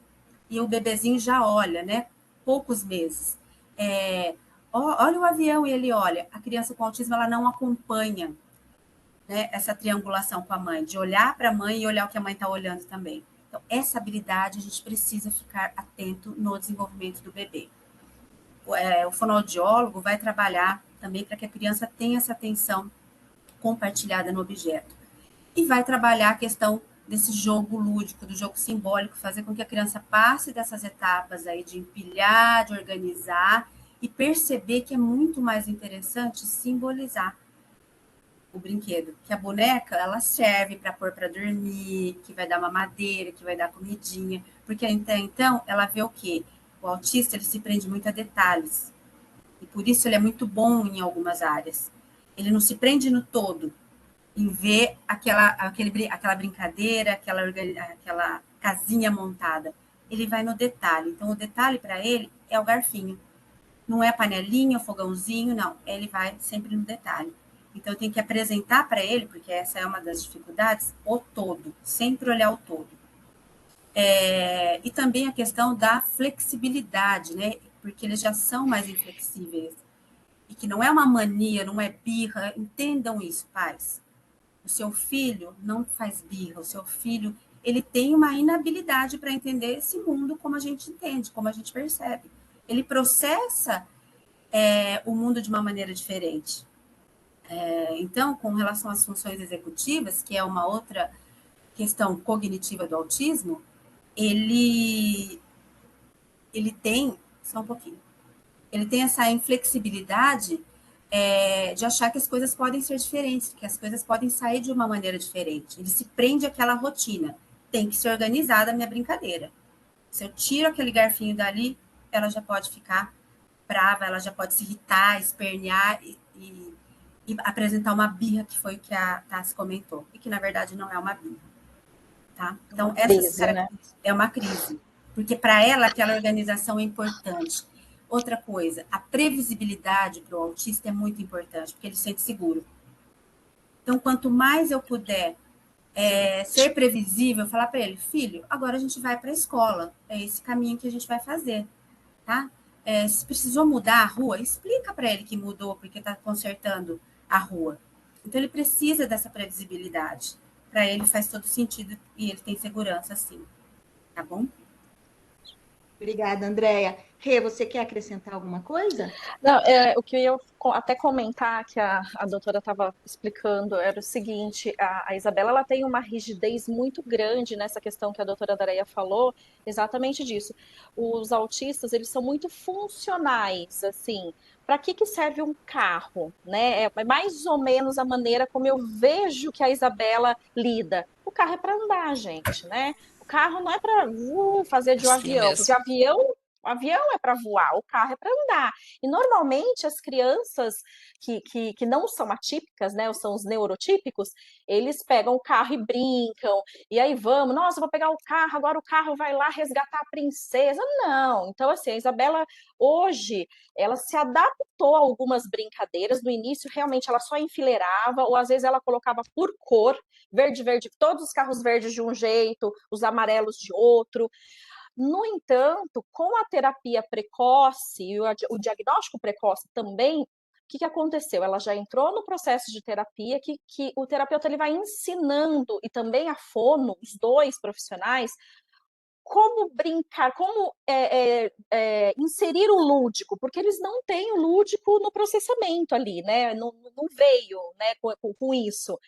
e o bebezinho já olha, né? Poucos meses. Olha o avião, e ele olha. A criança com autismo, ela não acompanha, né, essa triangulação com a mãe, de olhar para a mãe e olhar o que a mãe está olhando também. Então, essa habilidade a gente precisa ficar atento no desenvolvimento do bebê. O fonoaudiólogo vai trabalhar também para que a criança tenha essa atenção compartilhada no objeto. E vai trabalhar a questão desse jogo lúdico, do jogo simbólico, fazer com que a criança passe dessas etapas aí de empilhar, de organizar, e perceber que é muito mais interessante simbolizar o brinquedo, que a boneca, ela serve para pôr para dormir, que vai dar mamadeira, que vai dar comidinha, porque até então ela vê o quê? O autista, ele se prende muito a detalhes, e por isso ele é muito bom em algumas áreas. Ele não se prende no todo, em ver aquela brincadeira, aquela casinha montada. Ele vai no detalhe. Então, o detalhe para ele é o garfinho. Não é a panelinha, o fogãozinho, não. Ele vai sempre no detalhe. Então, eu tenho que apresentar para ele, porque essa é uma das dificuldades, o todo. Sempre olhar o todo. E também a questão da flexibilidade, né? Porque eles já são mais inflexíveis. E que não é uma mania, não é birra. Entendam isso, pais. O seu filho não faz birra, o seu filho, ele tem uma inabilidade para entender esse mundo como a gente entende, como a gente percebe. Ele processa o mundo de uma maneira diferente. Então, com relação às funções executivas, que é uma outra questão cognitiva do autismo, ele tem, só um pouquinho, ele tem essa inflexibilidade de achar que as coisas podem ser diferentes, que as coisas podem sair de uma maneira diferente. Ele se prende àquela rotina. Tem que ser organizada a minha brincadeira. Se eu tiro aquele garfinho dali, ela já pode ficar brava, ela já pode se irritar, espernear e apresentar uma birra, que foi o que a Tassi comentou, e que, na verdade, não é uma birra. Tá? Então, é uma crise. Porque, para ela, aquela organização é importante. Outra coisa, a previsibilidade para o autista é muito importante, porque ele se sente seguro. Então, quanto mais eu puder ser previsível, falar para ele, filho, agora a gente vai para a escola, é esse caminho que a gente vai fazer, tá? Se precisou mudar a rua, explica para ele que mudou, porque está consertando a rua. Então, ele precisa dessa previsibilidade. Para ele faz todo sentido e ele tem segurança, sim. Tá bom? Obrigada, Andréia. Rê, você quer acrescentar alguma coisa? Não, o que eu ia até comentar, que a doutora estava explicando, era o seguinte, a Isabela, ela tem uma rigidez muito grande nessa questão que a doutora Andréia falou, exatamente disso. Os autistas, eles são muito funcionais, assim, para que serve um carro, né? É mais ou menos a maneira como eu vejo que a Isabela lida. O carro é para andar, gente, né? O carro não é para fazer de um avião, porque o avião é para voar, o carro é para andar. E normalmente as crianças que não são atípicas, né, ou são os neurotípicos, eles pegam o carro e brincam, e aí vamos, nossa, eu vou pegar o carro, agora o carro vai lá resgatar a princesa. Não. Então, assim, a Isabela, hoje, ela se adaptou a algumas brincadeiras. No início, realmente, ela só enfileirava, ou às vezes ela colocava por cor, verde, todos os carros verdes de um jeito, os amarelos de outro. No entanto, com a terapia precoce e o diagnóstico precoce também, o que aconteceu? Ela já entrou no processo de terapia que o terapeuta ele vai ensinando, e também a fono, os dois profissionais, como brincar, como inserir o lúdico, porque eles não têm o lúdico no processamento ali, né? Não veio, né, com isso.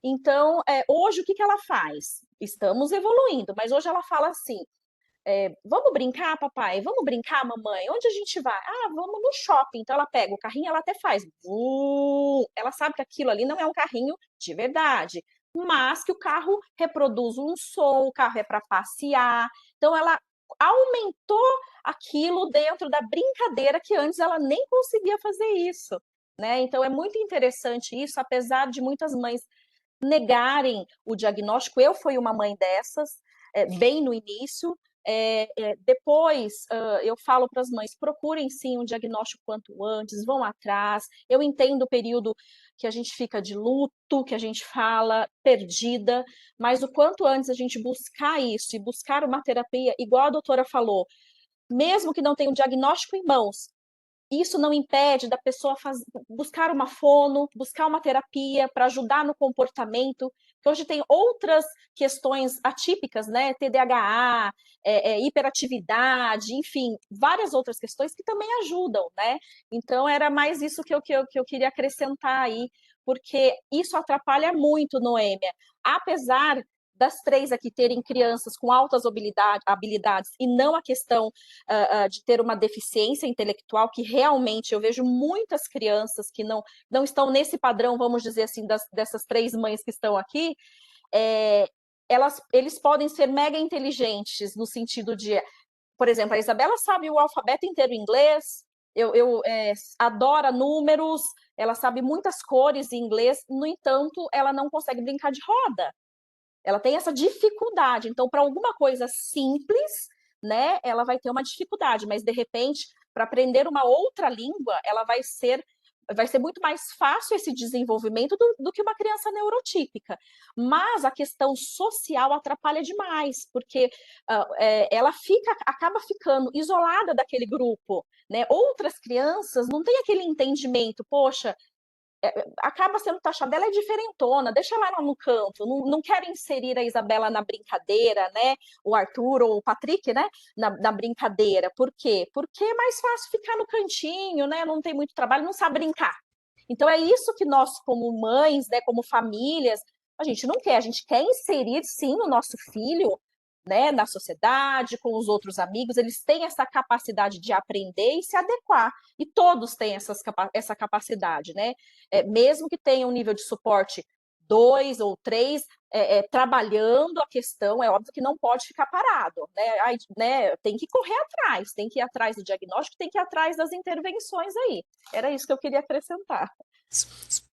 Então, hoje o que ela faz? Estamos evoluindo, mas hoje ela fala assim: vamos brincar, papai? Vamos brincar, mamãe? Onde a gente vai? Ah, vamos no shopping. Então ela pega o carrinho, ela até faz. Ela sabe que aquilo ali não é um carrinho de verdade, mas que o carro reproduz um som, o carro é para passear. Então ela aumentou aquilo dentro da brincadeira que antes ela nem conseguia fazer isso, né? Então é muito interessante isso, apesar de muitas mães negarem o diagnóstico. Eu fui uma mãe dessas, bem no início. Depois, eu falo para as mães, procurem sim um diagnóstico quanto antes, vão atrás. Eu entendo o período que a gente fica de luto, que a gente fala perdida, mas o quanto antes a gente buscar isso e buscar uma terapia, igual a doutora falou, mesmo que não tenha um diagnóstico em mãos, isso não impede da pessoa buscar uma fono, buscar uma terapia para ajudar no comportamento, que hoje tem outras questões atípicas, né? TDAH, hiperatividade, enfim, várias outras questões que também ajudam, né? Então, era mais isso que eu queria acrescentar aí, porque isso atrapalha muito, Noêmia. Apesar das três aqui terem crianças com altas habilidades e não a questão de ter uma deficiência intelectual, que realmente eu vejo muitas crianças que não estão nesse padrão, vamos dizer assim, dessas três mães que estão aqui, eles podem ser mega inteligentes no sentido de, por exemplo, a Isabela sabe o alfabeto inteiro em inglês, adora números, ela sabe muitas cores em inglês, no entanto, ela não consegue brincar de roda. Ela tem essa dificuldade. Então, para alguma coisa simples, né, ela vai ter uma dificuldade, mas de repente, para aprender uma outra língua, ela vai ser muito mais fácil esse desenvolvimento do que uma criança neurotípica. Mas a questão social atrapalha demais, porque ela acaba ficando isolada daquele grupo, né? Outras crianças não têm aquele entendimento, poxa, acaba sendo taxada, ela é diferentona, deixa ela lá no canto, não quero inserir a Isabela na brincadeira, né? O Arthur ou o Patrick, né? Na brincadeira. Por quê? Porque é mais fácil ficar no cantinho, né? Não tem muito trabalho, não sabe brincar. Então é isso que nós, como mães, né, como famílias, a gente não quer, a gente quer inserir sim o nosso filho, né, na sociedade, com os outros amigos, eles têm essa capacidade de aprender e se adequar, e todos têm essa capacidade, né, mesmo que tenham um nível de suporte 2 ou 3, trabalhando a questão, é óbvio que não pode ficar parado, né, tem que correr atrás, tem que ir atrás do diagnóstico, tem que ir atrás das intervenções aí, era isso que eu queria acrescentar.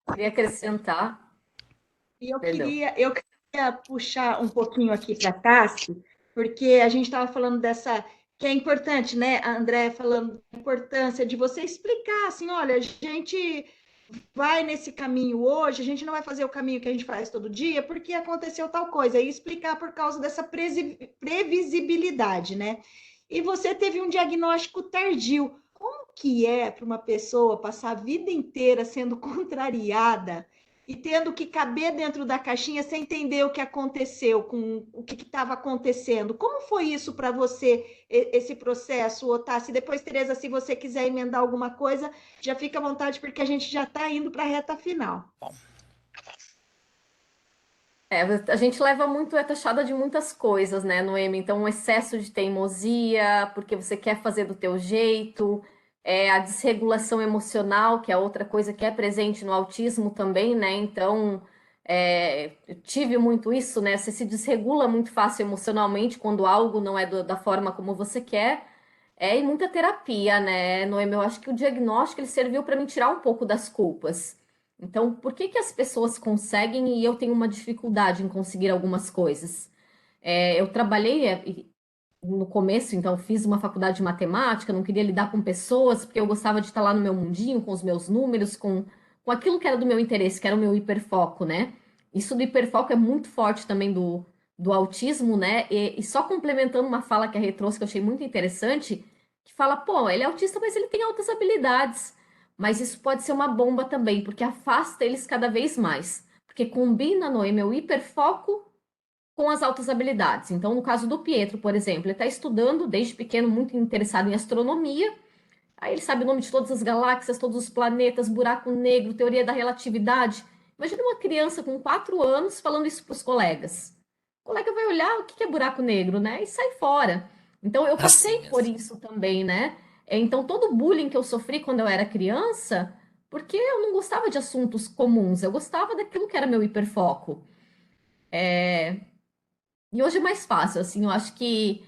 Queria acrescentar. E eu queria puxar um pouquinho aqui para a Tassi, porque a gente estava falando dessa, que é importante, né? A Andréa falando da importância de você explicar, assim, olha, a gente vai nesse caminho hoje, a gente não vai fazer o caminho que a gente faz todo dia, porque aconteceu tal coisa, e explicar por causa dessa previsibilidade, né? E você teve um diagnóstico tardio. Como que é para uma pessoa passar a vida inteira sendo contrariada e tendo que caber dentro da caixinha sem entender o que aconteceu, com o que estava acontecendo? Como foi isso para você, esse processo, Otásio? Depois, Tereza, se você quiser emendar alguma coisa, já fica à vontade, porque a gente já está indo para a reta final. Bom. A gente leva muito, é taxada de muitas coisas, né, Noemi? Então, um excesso de teimosia, porque você quer fazer do teu jeito, a desregulação emocional, que é outra coisa que é presente no autismo também, né? Então, eu tive muito isso, né? Você se desregula muito fácil emocionalmente quando algo não é da forma como você quer. E muita terapia, né, Noemi? Eu acho que o diagnóstico ele serviu para me tirar um pouco das culpas. Então, por que que as pessoas conseguem e eu tenho uma dificuldade em conseguir algumas coisas? Eu trabalhei no começo, então fiz uma faculdade de matemática, não queria lidar com pessoas, porque eu gostava de estar lá no meu mundinho, com os meus números, com aquilo que era do meu interesse, que era o meu hiperfoco, né? Isso do hiperfoco é muito forte também do autismo, né? E só complementando uma fala que a Rê trouxe, que eu achei muito interessante, que fala, pô, ele é autista, mas ele tem altas habilidades. Mas isso pode ser uma bomba também, porque afasta eles cada vez mais. Porque combina, Noemi, o hiperfoco com as altas habilidades. Então, no caso do Pietro, por exemplo, ele está estudando desde pequeno, muito interessado em astronomia. Aí ele sabe o nome de todas as galáxias, todos os planetas, buraco negro, teoria da relatividade. Imagina uma criança com 4 anos falando isso para os colegas. O colega vai olhar o que é buraco negro, né? E sai fora. Então, eu passei Assim, por assim. isso também, né? Então, todo o bullying que eu sofri quando eu era criança, porque eu não gostava de assuntos comuns, eu gostava daquilo que era meu hiperfoco. E hoje é mais fácil, assim, eu acho que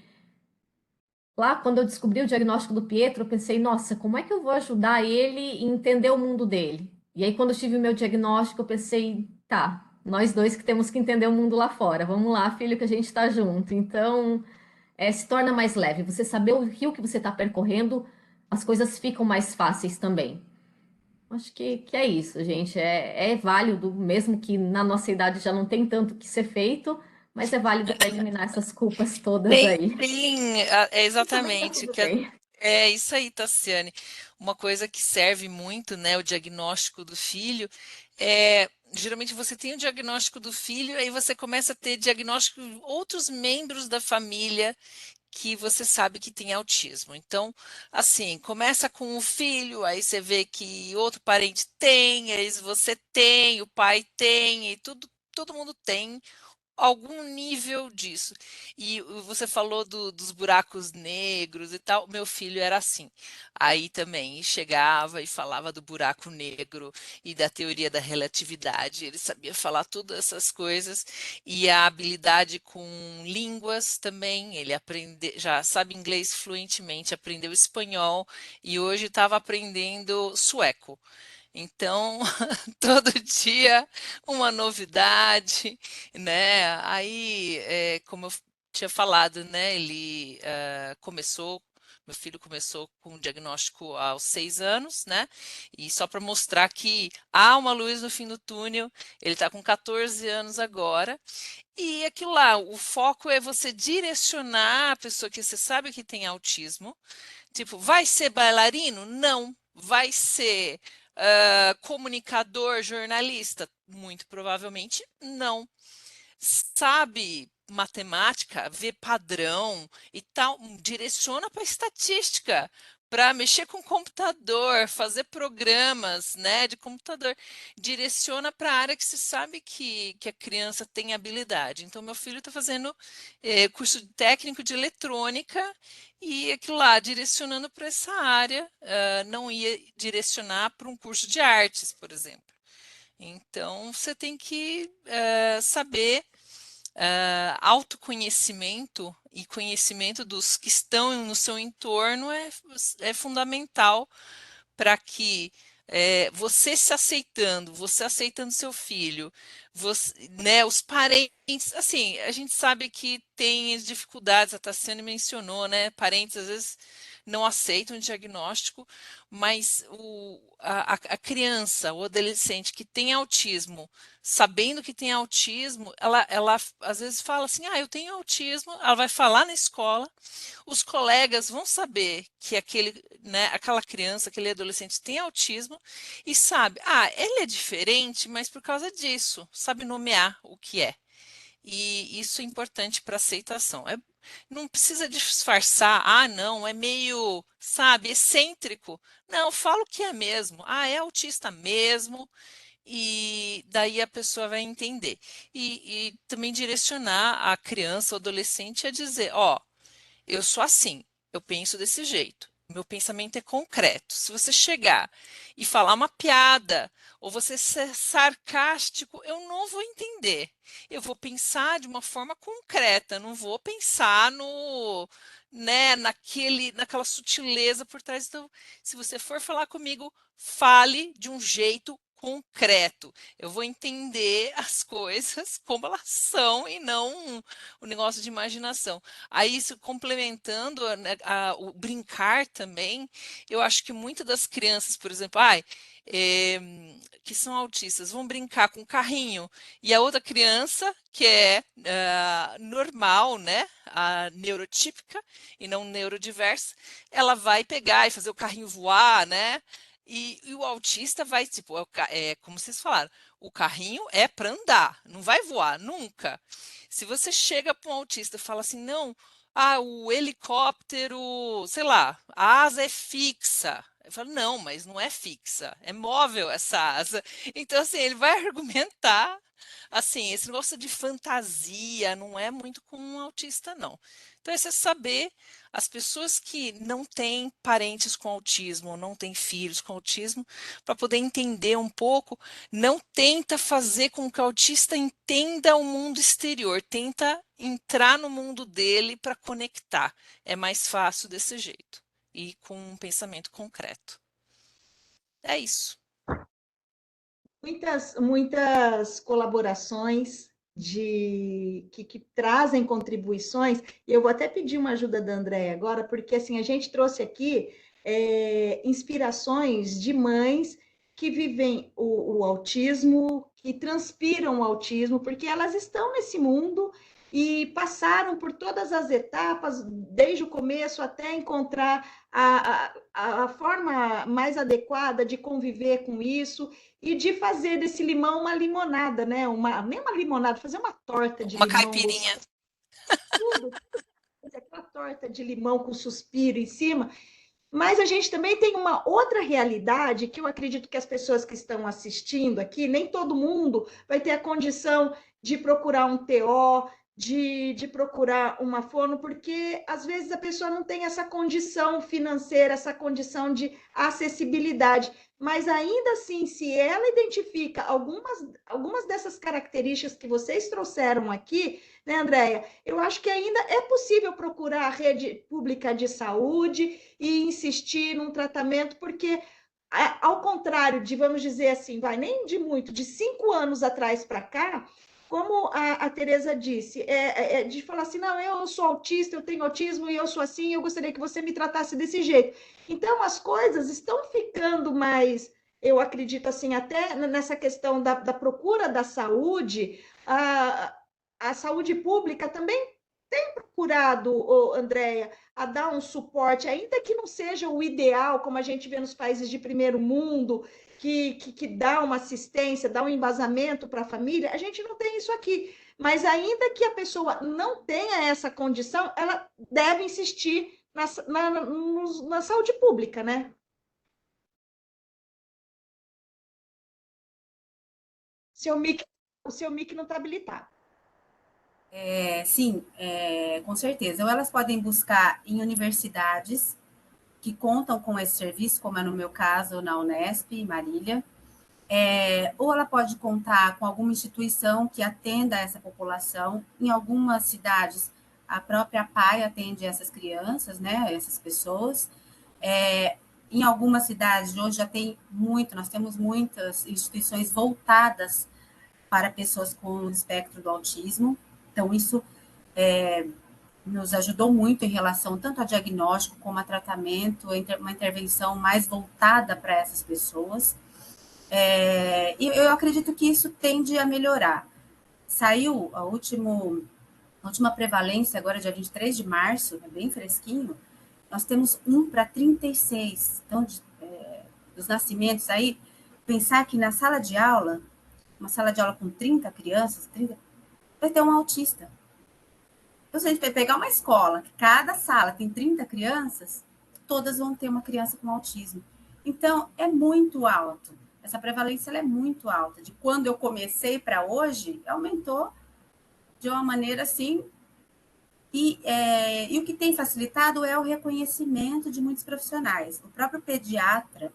lá quando eu descobri o diagnóstico do Pietro, eu pensei, nossa, como é que eu vou ajudar ele a entender o mundo dele? E aí, quando eu tive o meu diagnóstico, eu pensei, tá, nós dois que temos que entender o mundo lá fora, vamos lá, filho, que a gente tá junto. Então, se torna mais leve. Você saber o rio que você está percorrendo, as coisas ficam mais fáceis também. Acho que é isso, gente. É válido, mesmo que na nossa idade já não tem tanto que ser feito, mas é válido para eliminar essas culpas todas Tem, aí. tem, é E também tá exatamente, tudo que bem. é isso aí, Tassiane. Uma coisa que serve muito, né, o diagnóstico do filho, geralmente você tem o diagnóstico do filho, aí você começa a ter diagnóstico de outros membros da família que você sabe que tem autismo. Então, assim, começa com o filho, aí você vê que outro parente tem, aí você tem, o pai tem, e todo mundo tem algum nível disso. E você falou dos buracos negros e tal. Meu filho era assim. Aí também chegava e falava do buraco negro e da teoria da relatividade. Ele sabia falar todas essas coisas e a habilidade com línguas também. Ele já sabe inglês fluentemente, aprendeu espanhol e hoje estava aprendendo sueco. Então, todo dia uma novidade, né? Aí, como eu tinha falado, né? Meu filho começou com o diagnóstico aos 6 anos, né? E só para mostrar que há uma luz no fim do túnel, ele está com 14 anos agora. E aquilo lá, o foco é você direcionar a pessoa que você sabe que tem autismo. Tipo, vai ser bailarino? Não. Vai ser comunicador, jornalista? Muito provavelmente não. Sabe matemática, vê padrão e tal, direciona para estatística, para mexer com computador, fazer programas, né, de computador, direciona para a área que se sabe que a criança tem habilidade. Então, meu filho está fazendo curso técnico de eletrônica e aquilo lá, direcionando para essa área, não ia direcionar para um curso de artes, por exemplo. Então, você tem que saber autoconhecimento e conhecimento dos que estão no seu entorno é fundamental para que você se aceitando, você aceitando seu filho, né, os parentes, assim, a gente sabe que tem dificuldades, a Tassiane mencionou, né, parentes às vezes não aceitam o diagnóstico, mas a criança, o adolescente que tem autismo, sabendo que tem autismo, ela às vezes fala assim, eu tenho autismo, ela vai falar na escola, os colegas vão saber que né, aquela criança, aquele adolescente tem autismo e sabe, ele é diferente, mas por causa disso, sabe nomear o que é. E isso é importante para aceitação. Não precisa disfarçar, não, é meio, sabe, excêntrico. Não, fala o que é mesmo. É autista mesmo, e daí a pessoa vai entender. E também direcionar a criança ou adolescente a dizer, eu sou assim, eu penso desse jeito. Meu pensamento é concreto. Se você chegar e falar uma piada ou você ser sarcástico, eu não vou entender. Eu vou pensar de uma forma concreta, não vou pensar né, naquela sutileza por trás. Então, se você for falar comigo, fale de um jeito concreto. Eu vou entender as coisas como elas são e não o negócio de imaginação. Aí, isso complementando, né, o brincar também, eu acho que muitas das crianças, por exemplo, que são autistas, vão brincar com o carrinho, e a outra criança, que é normal, né, a neurotípica e não neurodiversa, ela vai pegar e fazer o carrinho voar, né? E o autista vai, tipo, como vocês falaram, o carrinho é para andar, não vai voar nunca. Se você chega para um autista e fala assim, não, o helicóptero, sei lá, a asa é fixa. Eu falo, não, mas não é fixa, é móvel essa asa. Então, assim, ele vai argumentar, assim, esse negócio de fantasia não é muito com um autista, não. Então, esse é saber as pessoas que não têm parentes com autismo, ou não têm filhos com autismo, para poder entender um pouco, não tenta fazer com que o autista entenda o mundo exterior, tenta entrar no mundo dele para conectar. É mais fácil desse jeito e com um pensamento concreto. É isso. Muitas colaborações que trazem contribuições. Eu vou até pedir uma ajuda da Andréia agora, porque assim, a gente trouxe aqui inspirações de mães que vivem o autismo, que transpiram o autismo, porque elas estão nesse mundo e passaram por todas as etapas, desde o começo até encontrar a forma mais adequada de conviver com isso e de fazer desse limão uma limonada, né? Nem uma limonada, fazer uma torta de uma limão. Caipirinha. Tudo, aquela torta de limão com suspiro em cima. Mas a gente também tem uma outra realidade que eu acredito que as pessoas que estão assistindo aqui, nem todo mundo vai ter a condição de procurar um TO, de procurar uma fono, porque às vezes a pessoa não tem essa condição financeira, essa condição de acessibilidade. Mas ainda assim, se ela identifica algumas dessas características que vocês trouxeram aqui, né, Andréia? Eu acho que ainda é possível procurar a rede pública de saúde e insistir num tratamento, porque, ao contrário de, vamos dizer assim, nem de muito, de 5 anos atrás para cá, como a Tereza disse, de falar assim, não, eu sou autista, eu tenho autismo e eu sou assim, eu gostaria que você me tratasse desse jeito. Então, as coisas estão ficando mais, eu acredito assim, até nessa questão da procura da saúde, a saúde pública também tem procurado, Andréia, a dar um suporte, ainda que não seja o ideal, como a gente vê nos países de primeiro mundo, que dá uma assistência, dá um embasamento para a família, a gente não tem isso aqui. Mas ainda que a pessoa não tenha essa condição, ela deve insistir na saúde pública, né? O seu mic não está habilitado. Sim, com certeza. Ou elas podem buscar em universidades que contam com esse serviço, como é no meu caso, na Unesp, em Marília, ou ela pode contar com alguma instituição que atenda essa população. Em algumas cidades, a própria PAI atende essas crianças, né, essas pessoas. Em algumas cidades, hoje já tem nós temos muitas instituições voltadas para pessoas com o espectro do autismo. Então, isso nos ajudou muito em relação tanto a diagnóstico como a tratamento, uma intervenção mais voltada para essas pessoas. E eu acredito que isso tende a melhorar. Saiu a última prevalência, agora dia 23 de março, é bem fresquinho, nós temos 1 para 36. Então, dos nascimentos aí, pensar que na sala de aula, uma sala de aula com 30 crianças, vai ter um autista. Então, se a gente vai pegar uma escola, que cada sala tem 30 crianças, todas vão ter uma criança com autismo. Então, é muito alto. Essa prevalência é muito alta. De quando eu comecei para hoje, aumentou de uma maneira assim. E o que tem facilitado é o reconhecimento de muitos profissionais. O próprio pediatra,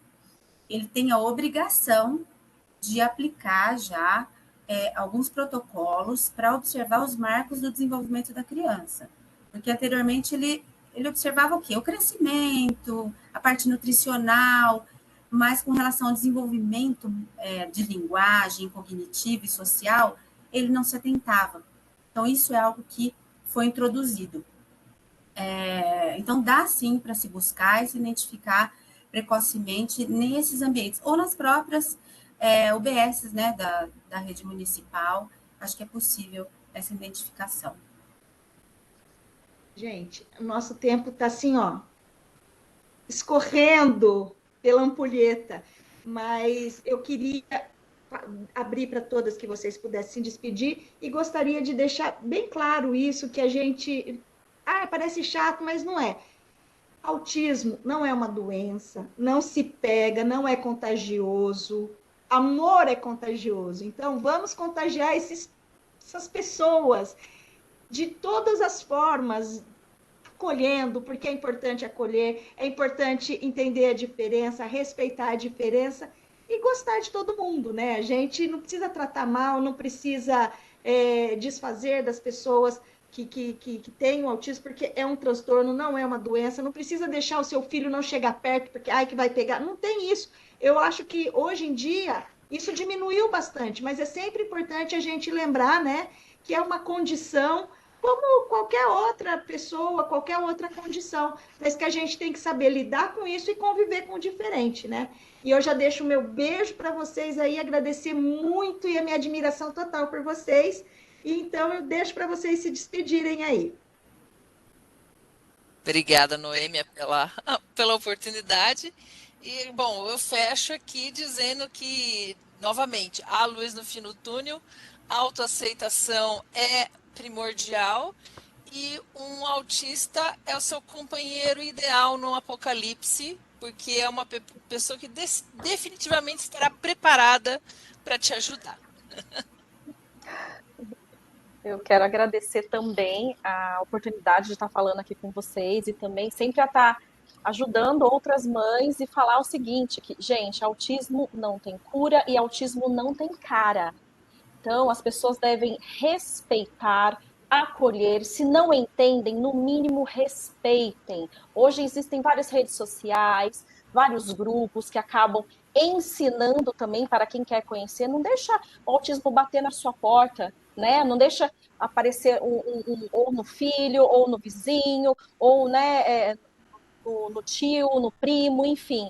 ele tem a obrigação de aplicar já alguns protocolos para observar os marcos do desenvolvimento da criança. Porque anteriormente ele observava o quê? O crescimento, a parte nutricional, mas com relação ao desenvolvimento de linguagem, cognitivo e social, ele não se atentava. Então, isso é algo que foi introduzido. Então, dá sim para se buscar e se identificar precocemente nesses ambientes, ou nas próprias UBSs, né, da rede municipal. Acho que é possível essa identificação. Gente, o nosso tempo está assim, ó, escorrendo pela ampulheta, mas eu queria abrir para todas que vocês pudessem se despedir e gostaria de deixar bem claro isso, que a gente... parece chato, mas não é. Autismo não é uma doença, não se pega, não é contagioso. Amor é contagioso. Então, vamos contagiar essas pessoas de todas as formas, acolhendo, porque é importante acolher, é importante entender a diferença, respeitar a diferença e gostar de todo mundo, né? A gente não precisa tratar mal, não precisa desfazer das pessoas que têm o autismo, porque é um transtorno, não é uma doença, não precisa deixar o seu filho não chegar perto, porque que vai pegar, não tem isso. Eu acho que hoje em dia isso diminuiu bastante, mas é sempre importante a gente lembrar, né, que é uma condição como qualquer outra pessoa, qualquer outra condição, mas que a gente tem que saber lidar com isso e conviver com o diferente, né? E eu já deixo o meu beijo para vocês aí, agradecer muito e a minha admiração total por vocês. E então eu deixo para vocês se despedirem aí. Obrigada, Noêmia, pela oportunidade. E, bom, eu fecho aqui dizendo que, novamente, há luz no fim do túnel, a autoaceitação é primordial e um autista é o seu companheiro ideal no apocalipse, porque é uma pessoa que definitivamente estará preparada para te ajudar. Eu quero agradecer também a oportunidade de estar falando aqui com vocês e também sempre a estar ajudando outras mães e falar o seguinte, que, gente, autismo não tem cura e autismo não tem cara. Então, as pessoas devem respeitar, acolher, se não entendem, no mínimo respeitem. Hoje existem várias redes sociais, vários grupos que acabam ensinando também para quem quer conhecer. Não deixa o autismo bater na sua porta, né? Não deixa aparecer ou no filho, ou no vizinho, ou né, no tio, no primo, enfim,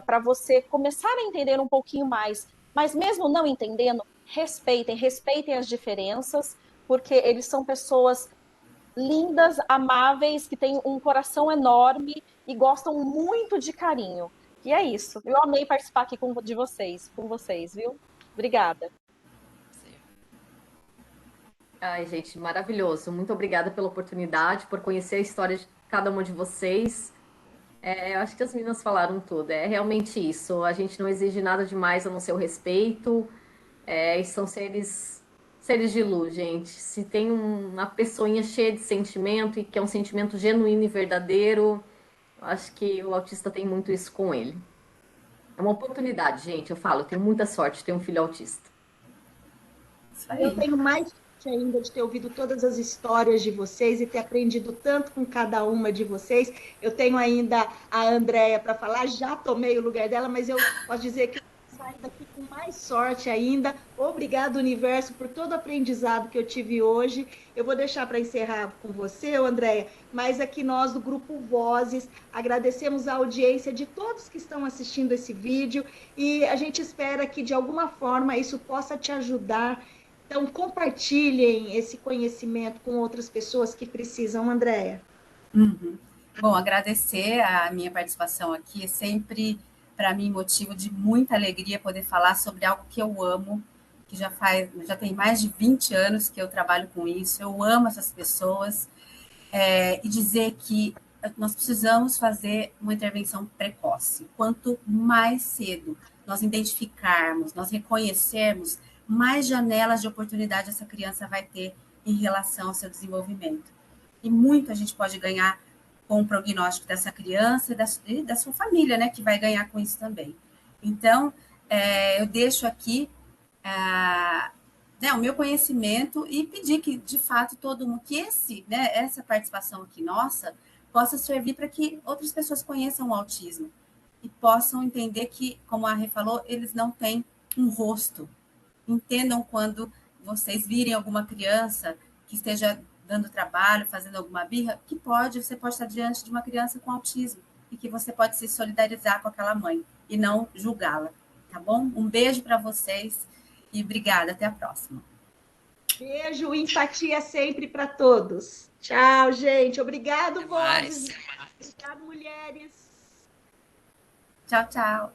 para você começar a entender um pouquinho mais. Mas mesmo não entendendo, respeitem as diferenças, porque eles são pessoas lindas, amáveis, que têm um coração enorme e gostam muito de carinho. E é isso. Eu amei participar aqui com vocês, viu? Obrigada. Ai, gente, maravilhoso. Muito obrigada pela oportunidade, por conhecer a história de cada uma de vocês. Eu acho que as meninas falaram tudo. É realmente isso. A gente não exige nada demais a não ser o respeito. E são seres de luz, gente. Se tem uma pessoinha cheia de sentimento e que é um sentimento genuíno e verdadeiro, acho que o autista tem muito isso com ele. É uma oportunidade, gente. Eu falo, eu tenho muita sorte de ter um filho autista. Eu tenho mais sorte ainda de ter ouvido todas as histórias de vocês e ter aprendido tanto com cada uma de vocês. Eu tenho ainda a Andréia para falar, já tomei o lugar dela, mas eu posso dizer que eu saio daqui com mais sorte ainda. Obrigado, universo, por todo o aprendizado que eu tive hoje. Eu vou deixar para encerrar com você, Andréia, mas aqui nós do Grupo Vozes agradecemos a audiência de todos que estão assistindo esse vídeo e a gente espera que de alguma forma isso possa te ajudar. Então, compartilhem esse conhecimento com outras pessoas que precisam, Andréia. Uhum. Bom, agradecer a minha participação aqui. É sempre, para mim, motivo de muita alegria poder falar sobre algo que eu amo, que já tem mais de 20 anos que eu trabalho com isso. Eu amo essas pessoas. E dizer que nós precisamos fazer uma intervenção precoce. Quanto mais cedo nós identificarmos, nós reconhecermos, mais janelas de oportunidade essa criança vai ter em relação ao seu desenvolvimento. E muito a gente pode ganhar com o prognóstico dessa criança e da sua família, né, que vai ganhar com isso também. Então, eu deixo aqui o meu conhecimento e pedir que, de fato, todo mundo, que essa participação aqui nossa possa servir para que outras pessoas conheçam o autismo. e possam entender que, como a Rê falou, eles não têm um rosto. Entendam quando vocês virem alguma criança que esteja dando trabalho, fazendo alguma birra, que você pode estar diante de uma criança com autismo e que você pode se solidarizar com aquela mãe e não julgá-la, tá bom? Um beijo para vocês e obrigada, até a próxima. Beijo, empatia sempre para todos. Tchau, gente. Obrigado, Vozes. Obrigado, mulheres. Tchau, tchau.